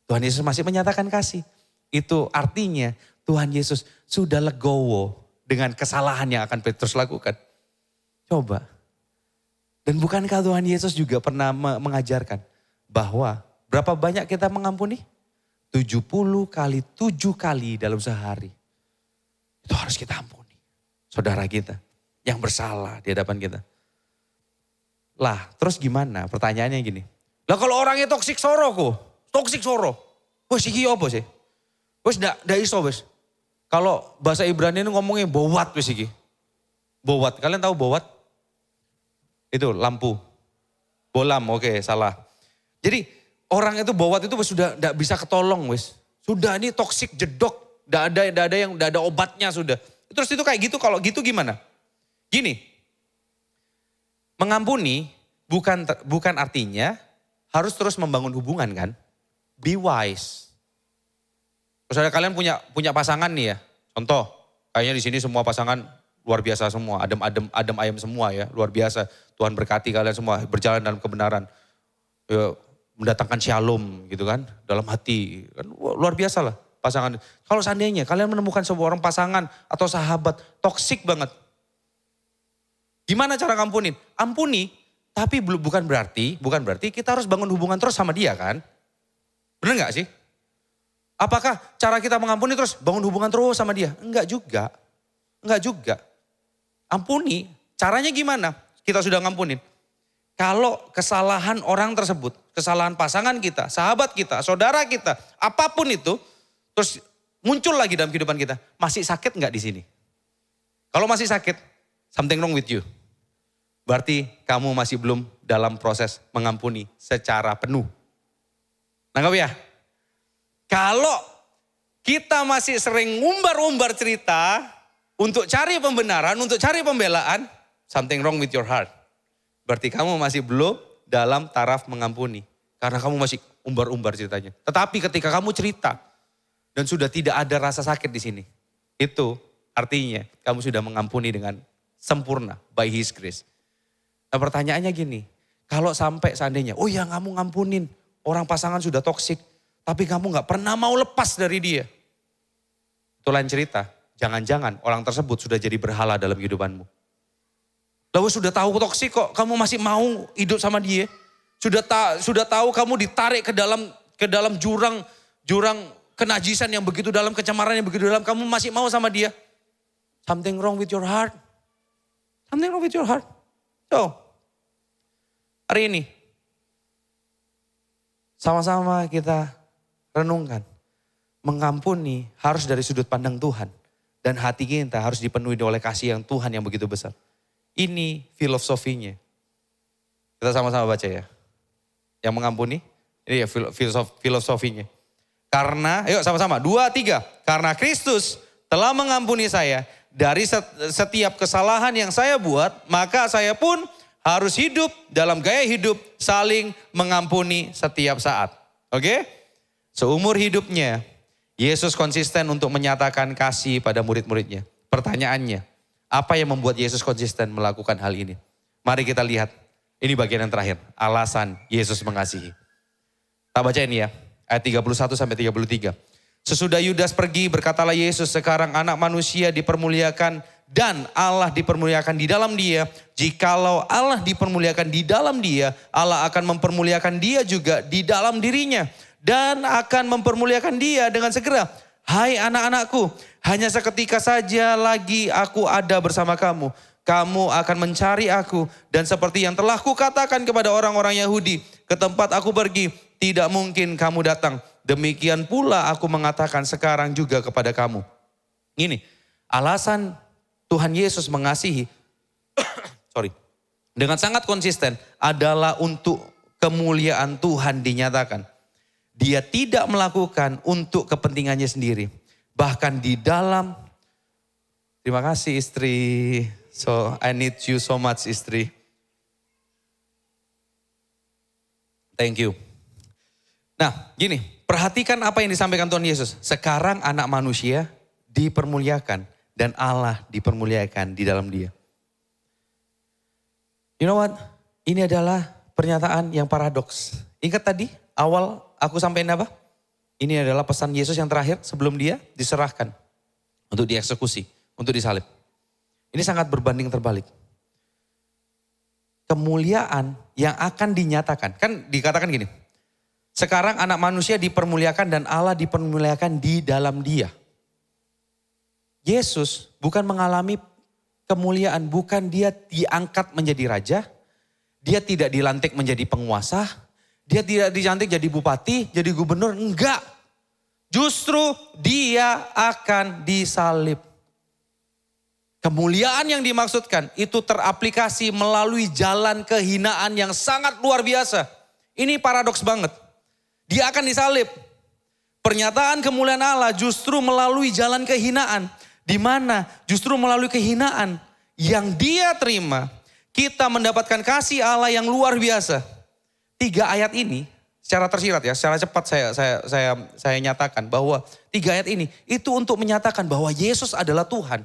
Tuhan Yesus masih menyatakan kasih. Itu artinya Tuhan Yesus sudah legowo dengan kesalahan yang akan Petrus lakukan. Coba. Dan bukankah Tuhan Yesus juga pernah mengajarkan bahwa berapa banyak kita mengampuni? 70 kali 7 kali dalam sehari. Itu harus kita ampuni. Saudara kita yang bersalah di hadapan kita. Lah terus gimana? Pertanyaannya gini. Lah kalau orangnya toksik soro kok. Wah sih apa sih? Wes ndak iso wes. Kalau bahasa Ibrani ini ngomongnya bowat wes iki. Bowat, kalian tahu bowat? Itu lampu. Bolam, oke, salah. Jadi orang itu bowat itu sudah ndak bisa ketolong wes. Sudah ini toksik jedok, ndak ada obatnya sudah. Terus itu kayak gitu, kalau gitu gimana? Gini, mengampuni bukan artinya harus terus membangun hubungan kan? Be wise. Misalnya kalian punya pasangan nih ya, contoh, kayaknya di sini semua pasangan luar biasa semua, adem ayam semua ya, luar biasa. Tuhan berkati kalian semua, berjalan dalam kebenaran, ya, mendatangkan shalom gitu kan, dalam hati, kan luar biasa lah pasangan. Kalau seandainya kalian menemukan sebuah orang pasangan atau sahabat toksik banget, gimana cara ngampunin? Ampuni, tapi bukan berarti kita harus bangun hubungan terus sama dia kan? Bener gak sih? Apakah cara kita mengampuni terus bangun hubungan terus sama dia? Enggak juga. Ampuni, caranya gimana? Kita sudah ngampunin. Kalau kesalahan orang tersebut, kesalahan pasangan kita, sahabat kita, saudara kita, apapun itu, terus muncul lagi dalam kehidupan kita, masih sakit nggak di sini? Kalau masih sakit, something wrong with you. Berarti kamu masih belum dalam proses mengampuni secara penuh. Nangkap ya? Kalau kita masih sering ngumbar-umbar cerita untuk cari pembenaran, untuk cari pembelaan, something wrong with your heart. Berarti kamu masih belum dalam taraf mengampuni. Karena kamu masih umbar-umbar ceritanya. Tetapi ketika kamu cerita dan sudah tidak ada rasa sakit di sini, itu artinya kamu sudah mengampuni dengan sempurna by His grace. Nah pertanyaannya gini, kalau sampai seandainya, oh ya kamu ngampunin, orang pasangan sudah toksik, tapi kamu gak pernah mau lepas dari dia. Itu lain cerita, jangan-jangan orang tersebut sudah jadi berhala dalam kehidupanmu. Lalu sudah tahu toksik kok, kamu masih mau hidup sama dia. Sudah tahu kamu ditarik ke dalam jurang kenajisan yang begitu dalam, kecemaran yang begitu dalam, kamu masih mau sama dia. Something wrong with your heart. Something wrong with your heart. So, hari ini sama-sama kita renungkan. Mengampuni harus dari sudut pandang Tuhan. Dan hati kita harus dipenuhi oleh kasih yang Tuhan yang begitu besar. Ini filosofinya. Kita sama-sama baca ya. Yang mengampuni, ini ya filosofinya. Karena, yuk sama-sama, 2, 3. Karena Kristus telah mengampuni saya dari setiap kesalahan yang saya buat, maka saya pun harus hidup dalam gaya hidup saling mengampuni setiap saat. Oke? Seumur hidupnya, Yesus konsisten untuk menyatakan kasih pada murid-muridnya. Pertanyaannya, apa yang membuat Yesus konsisten melakukan hal ini? Mari kita lihat, ini bagian yang terakhir, alasan Yesus mengasihi. Kita baca ini ya, ayat 31 sampai 33. Sesudah Yudas pergi, berkatalah Yesus, sekarang anak manusia dipermuliakan dan Allah dipermuliakan di dalam dia. Jikalau Allah dipermuliakan di dalam dia, Allah akan mempermuliakan dia juga di dalam dirinya. Dan akan mempermuliakan dia dengan segera. Hai anak-anakku, hanya seketika saja lagi aku ada bersama kamu. Kamu akan mencari aku. Dan seperti yang telah kukatakan kepada orang-orang Yahudi, ke tempat aku pergi, tidak mungkin kamu datang. Demikian pula aku mengatakan sekarang juga kepada kamu. Ini alasan Tuhan Yesus mengasihi dengan sangat konsisten adalah untuk kemuliaan Tuhan dinyatakan. Dia tidak melakukan untuk kepentingannya sendiri. Bahkan di dalam, terima kasih istri, so I need you so much istri. Thank you. Nah gini, perhatikan apa yang disampaikan Tuhan Yesus. Sekarang anak manusia dipermuliakan dan Allah dipermuliakan di dalam dia. You know what? Ini adalah pernyataan yang paradoks. Ingat tadi awal aku sampaikan apa? Ini adalah pesan Yesus yang terakhir sebelum dia diserahkan untuk dieksekusi, untuk disalib. Ini sangat berbanding terbalik. Kemuliaan yang akan dinyatakan, kan dikatakan gini. Sekarang anak manusia dipermuliakan dan Allah dipermuliakan di dalam dia. Yesus bukan mengalami kemuliaan, bukan dia diangkat menjadi raja. Dia tidak dilantik menjadi penguasa. Dia tidak dilantik jadi bupati, jadi gubernur, enggak. Justru dia akan disalib. Kemuliaan yang dimaksudkan itu teraplikasi melalui jalan kehinaan yang sangat luar biasa. Ini paradoks banget. Dia akan disalib. Pernyataan kemuliaan Allah justru melalui jalan kehinaan. Di mana justru melalui kehinaan yang dia terima, kita mendapatkan kasih Allah yang luar biasa. 3 ayat ini secara tersirat ya, secara cepat saya nyatakan bahwa 3 ayat ini itu untuk menyatakan bahwa Yesus adalah Tuhan.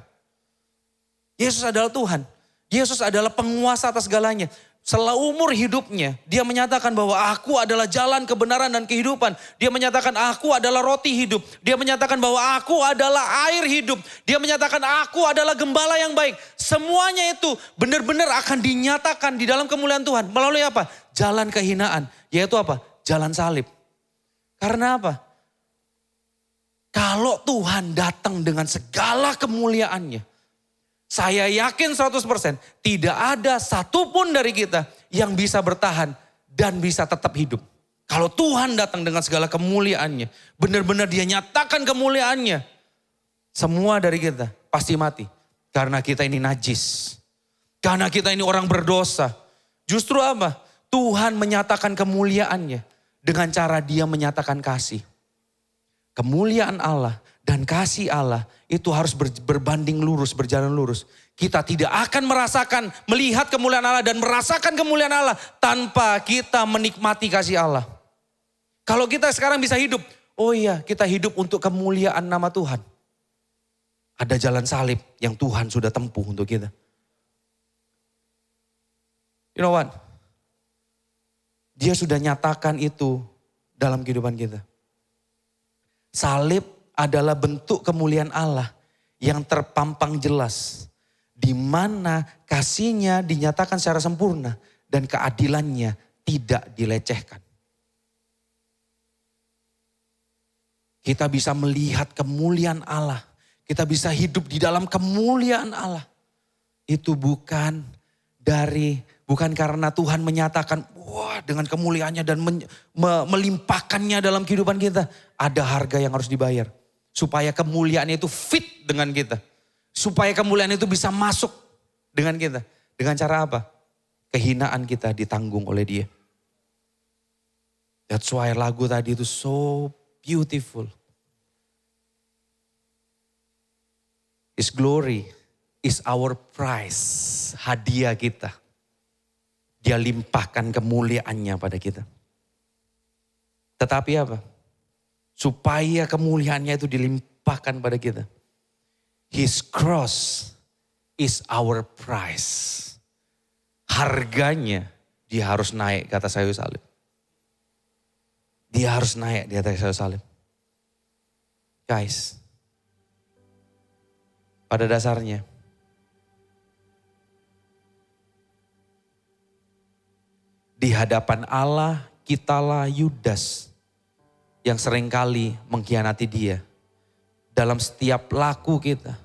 Yesus adalah Tuhan. Yesus adalah penguasa atas segalanya. Seumur hidupnya dia menyatakan bahwa aku adalah jalan kebenaran dan kehidupan. Dia menyatakan aku adalah roti hidup. Dia menyatakan bahwa aku adalah air hidup. Dia menyatakan aku adalah gembala yang baik. Semuanya itu benar-benar akan dinyatakan di dalam kemuliaan Tuhan. Melalui apa? Jalan kehinaan. Yaitu apa? Jalan salib. Karena apa? Kalau Tuhan datang dengan segala kemuliaannya, saya yakin 100% tidak ada satupun dari kita yang bisa bertahan dan bisa tetap hidup. Kalau Tuhan datang dengan segala kemuliaannya, benar-benar dia nyatakan kemuliaannya, semua dari kita pasti mati. Karena kita ini najis. Karena kita ini orang berdosa. Justru apa? Tuhan menyatakan kemuliaannya dengan cara dia menyatakan kasih. Kemuliaan Allah dan kasih Allah itu harus berbanding lurus, berjalan lurus. Kita tidak akan melihat kemuliaan Allah dan merasakan kemuliaan Allah tanpa kita menikmati kasih Allah. Kalau kita sekarang bisa hidup, oh iya kita hidup untuk kemuliaan nama Tuhan. Ada jalan salib yang Tuhan sudah tempuh untuk kita. You know what? Dia sudah nyatakan itu dalam kehidupan kita. Salib adalah bentuk kemuliaan Allah yang terpampang jelas. Di mana kasihnya dinyatakan secara sempurna dan keadilannya tidak dilecehkan. Kita bisa melihat kemuliaan Allah. Kita bisa hidup di dalam kemuliaan Allah. Itu bukan karena Tuhan menyatakan wah dengan kemuliaannya dan melimpahkannya dalam kehidupan kita. Ada harga yang harus dibayar. Supaya kemuliaan itu fit dengan kita. Supaya kemuliaan itu bisa masuk dengan kita. Dengan cara apa? Kehinaan kita ditanggung oleh dia. That's why lagu tadi itu so beautiful. His glory is our prize. Hadiah kita. Dia limpahkan kemuliaannya pada kita. Tetapi apa? Supaya kemuliaannya itu dilimpahkan pada kita. His cross is our price. Harganya dia harus naik ke atas kayu salib. Dia harus naik di atas kayu salib. Guys, pada dasarnya di hadapan Allah kitalah Yudas yang seringkali mengkhianati dia. Dalam setiap laku kita,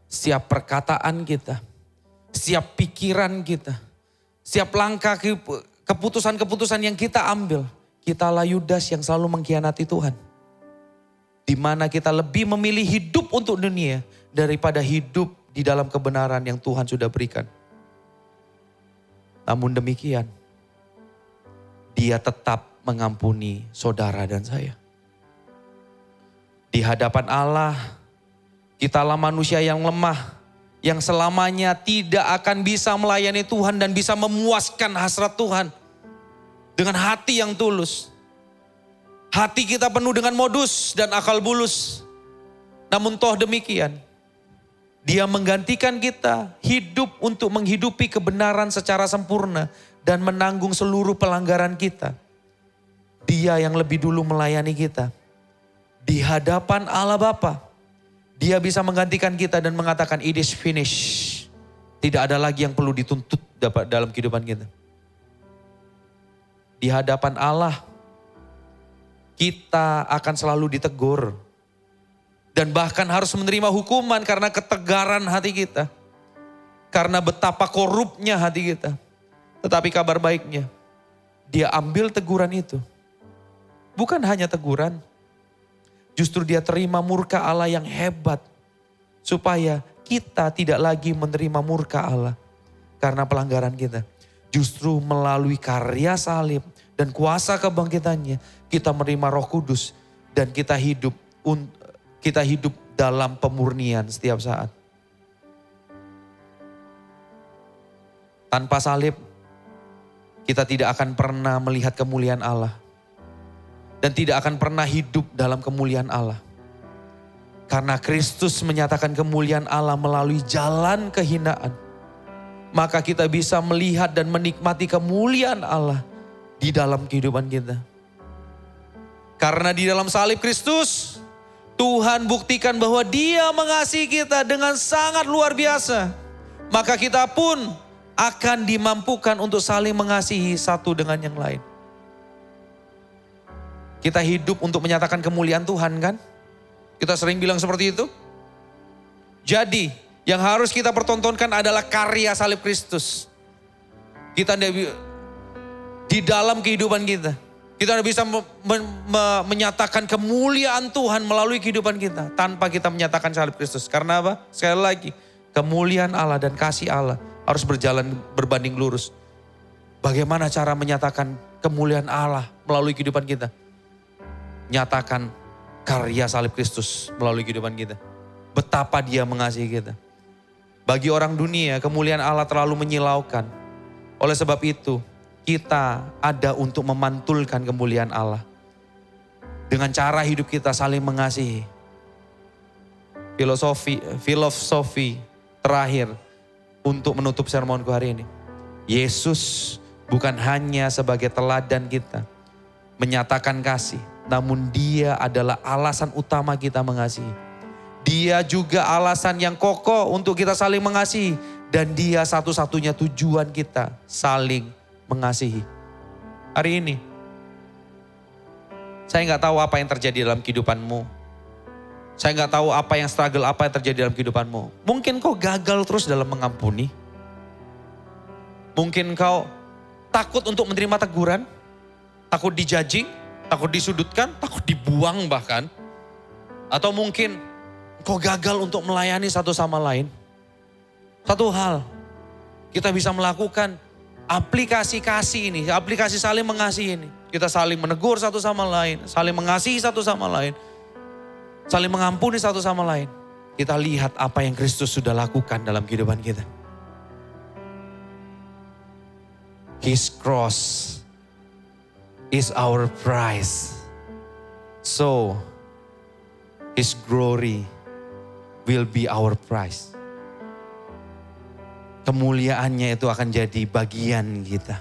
setiap perkataan kita, setiap pikiran kita, setiap langkah keputusan-keputusan yang kita ambil. Kitalah Yudas yang selalu mengkhianati Tuhan. Di mana kita lebih memilih hidup untuk dunia daripada hidup di dalam kebenaran yang Tuhan sudah berikan. Namun demikian, dia tetap mengampuni saudara dan saya. Di hadapan Allah, kitalah manusia yang lemah, yang selamanya tidak akan bisa melayani Tuhan dan bisa memuaskan hasrat Tuhan dengan hati yang tulus. Hati kita penuh dengan modus dan akal bulus. Namun toh demikian, dia menggantikan kita hidup untuk menghidupi kebenaran secara sempurna dan menanggung seluruh pelanggaran kita. Dia yang lebih dulu melayani kita. Di hadapan Allah Bapa, dia bisa menggantikan kita dan mengatakan it is finished. Tidak ada lagi yang perlu dituntut dalam kehidupan kita. Di hadapan Allah, kita akan selalu ditegur. Dan bahkan harus menerima hukuman karena ketegaran hati kita. Karena betapa korupnya hati kita. Tetapi kabar baiknya, dia ambil teguran itu. Bukan hanya teguran. Justru dia terima murka Allah yang hebat. Supaya kita tidak lagi menerima murka Allah karena pelanggaran kita. Justru melalui karya salib dan kuasa kebangkitannya, kita menerima Roh Kudus dan kita hidup dalam pemurnian setiap saat. Tanpa salib, kita tidak akan pernah melihat kemuliaan Allah. Dan tidak akan pernah hidup dalam kemuliaan Allah. Karena Kristus menyatakan kemuliaan Allah melalui jalan kehinaan. Maka kita bisa melihat dan menikmati kemuliaan Allah di dalam kehidupan kita. Karena di dalam salib Kristus, Tuhan buktikan bahwa Dia mengasihi kita dengan sangat luar biasa. Maka kita pun akan dimampukan untuk saling mengasihi satu dengan yang lain. Kita hidup untuk menyatakan kemuliaan Tuhan kan? Kita sering bilang seperti itu. Jadi yang harus kita pertontonkan adalah karya salib Kristus. Kita di dalam kehidupan kita. Kita tidak bisa menyatakan kemuliaan Tuhan melalui kehidupan kita. Tanpa kita menyatakan salib Kristus. Karena apa? Sekali lagi, kemuliaan Allah dan kasih Allah harus berjalan berbanding lurus. Bagaimana cara menyatakan kemuliaan Allah melalui kehidupan kita? Nyatakan karya salib Kristus melalui kehidupan kita. Betapa Dia mengasihi kita. Bagi orang dunia, kemuliaan Allah terlalu menyilaukan. Oleh sebab itu, kita ada untuk memantulkan kemuliaan Allah. Dengan cara hidup kita saling mengasihi. Filosofi terakhir untuk menutup sermonku hari ini. Yesus bukan hanya sebagai teladan kita menyatakan kasih. Namun Dia adalah alasan utama kita mengasihi. Dia juga alasan yang kokoh untuk kita saling mengasihi. Dan Dia satu-satunya tujuan kita saling mengasihi. Hari ini, saya nggak tahu apa yang terjadi dalam kehidupanmu. Saya nggak tahu apa yang struggle, apa yang terjadi dalam kehidupanmu. Mungkin kau gagal terus dalam mengampuni. Mungkin kau takut untuk menerima teguran. Takut dijudging. Takut disudutkan, takut dibuang bahkan. Atau mungkin kau gagal untuk melayani satu sama lain. Satu hal, kita bisa melakukan aplikasi kasih ini, aplikasi saling mengasihi ini. Kita saling menegur satu sama lain, saling mengasihi satu sama lain. Saling mengampuni satu sama lain. Kita lihat apa yang Kristus sudah lakukan dalam kehidupan kita. His cross is our prize. So, His glory will be our prize. Kemuliaannya itu akan jadi bagian kita.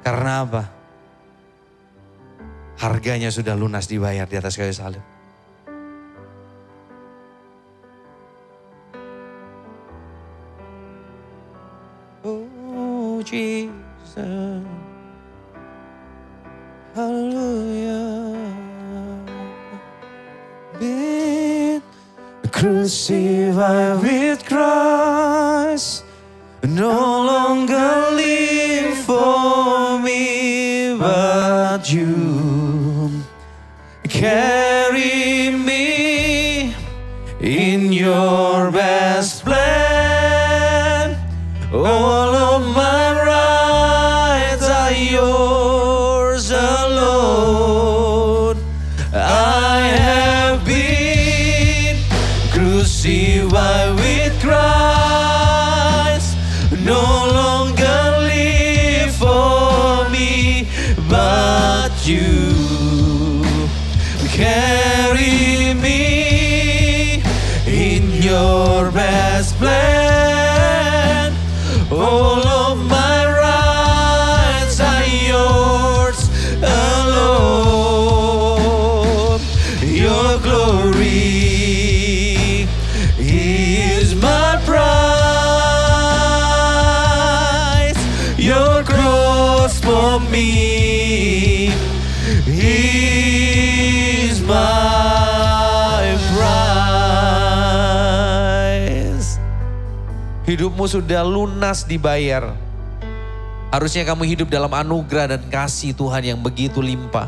Karena apa? Harganya sudah lunas dibayar di atas kayu salib. Oh Jesus. Hallelujah. Been crucified with Christ, no longer live for me, but you carry me in your best plan. All of my rights are yours alone. I have been crucified with Christ, no longer live for me, but you carry me in your best plan. All of my rights are yours alone. Your glory is my prize. Your cross for me is my prize. Hidupmu sudah lunas dibayar. Harusnya kamu hidup dalam anugerah dan kasih Tuhan yang begitu limpah.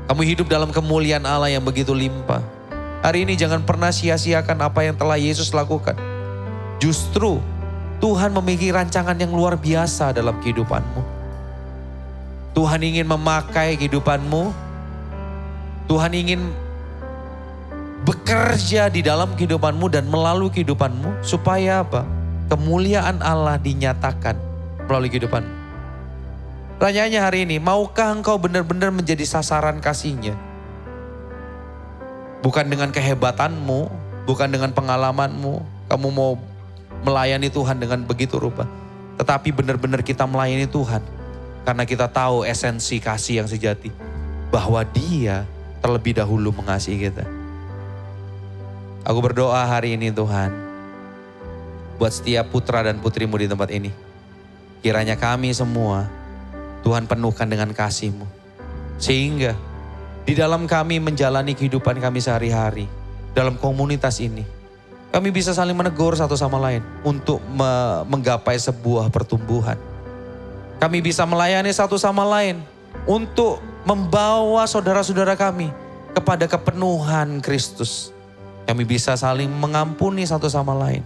Kamu hidup dalam kemuliaan Allah yang begitu limpah. Hari ini jangan pernah sia-siakan apa yang telah Yesus lakukan. Justru Tuhan memiliki rancangan yang luar biasa dalam kehidupanmu. Tuhan ingin memakai kehidupanmu. Tuhan ingin bekerja di dalam kehidupanmu dan melalui kehidupanmu. Supaya apa? Kemuliaan Allah dinyatakan melalui kehidupanmu. Pertanyaannya hari ini, maukah engkau benar-benar menjadi sasaran kasih-Nya? Bukan dengan kehebatanmu, bukan dengan pengalamanmu. Kamu mau melayani Tuhan dengan begitu rupa. Tetapi benar-benar kita melayani Tuhan. Karena kita tahu esensi kasih yang sejati. Bahwa Dia terlebih dahulu mengasihi kita. Aku berdoa hari ini Tuhan. Buat setiap putra dan putrimu di tempat ini. Kiranya kami semua Tuhan penuhkan dengan kasih-Mu. Sehingga di dalam kami menjalani kehidupan kami sehari-hari. Dalam komunitas ini. Kami bisa saling menegur satu sama lain. Untuk menggapai sebuah pertumbuhan. Kami bisa melayani satu sama lain. Untuk membawa saudara-saudara kami kepada kepenuhan Kristus. Kami bisa saling mengampuni satu sama lain.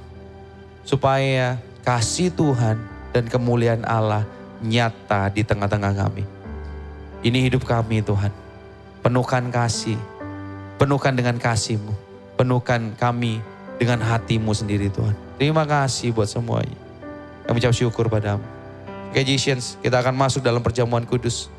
Supaya kasih Tuhan dan kemuliaan Allah nyata di tengah-tengah kami. Ini hidup kami Tuhan. Penuhkan kasih. Penuhkan dengan kasih-Mu. Penuhkan kami dengan hati-Mu sendiri Tuhan. Terima kasih buat semuanya. Kami ucap syukur padamu. Magicians, kita akan masuk dalam perjamuan kudus.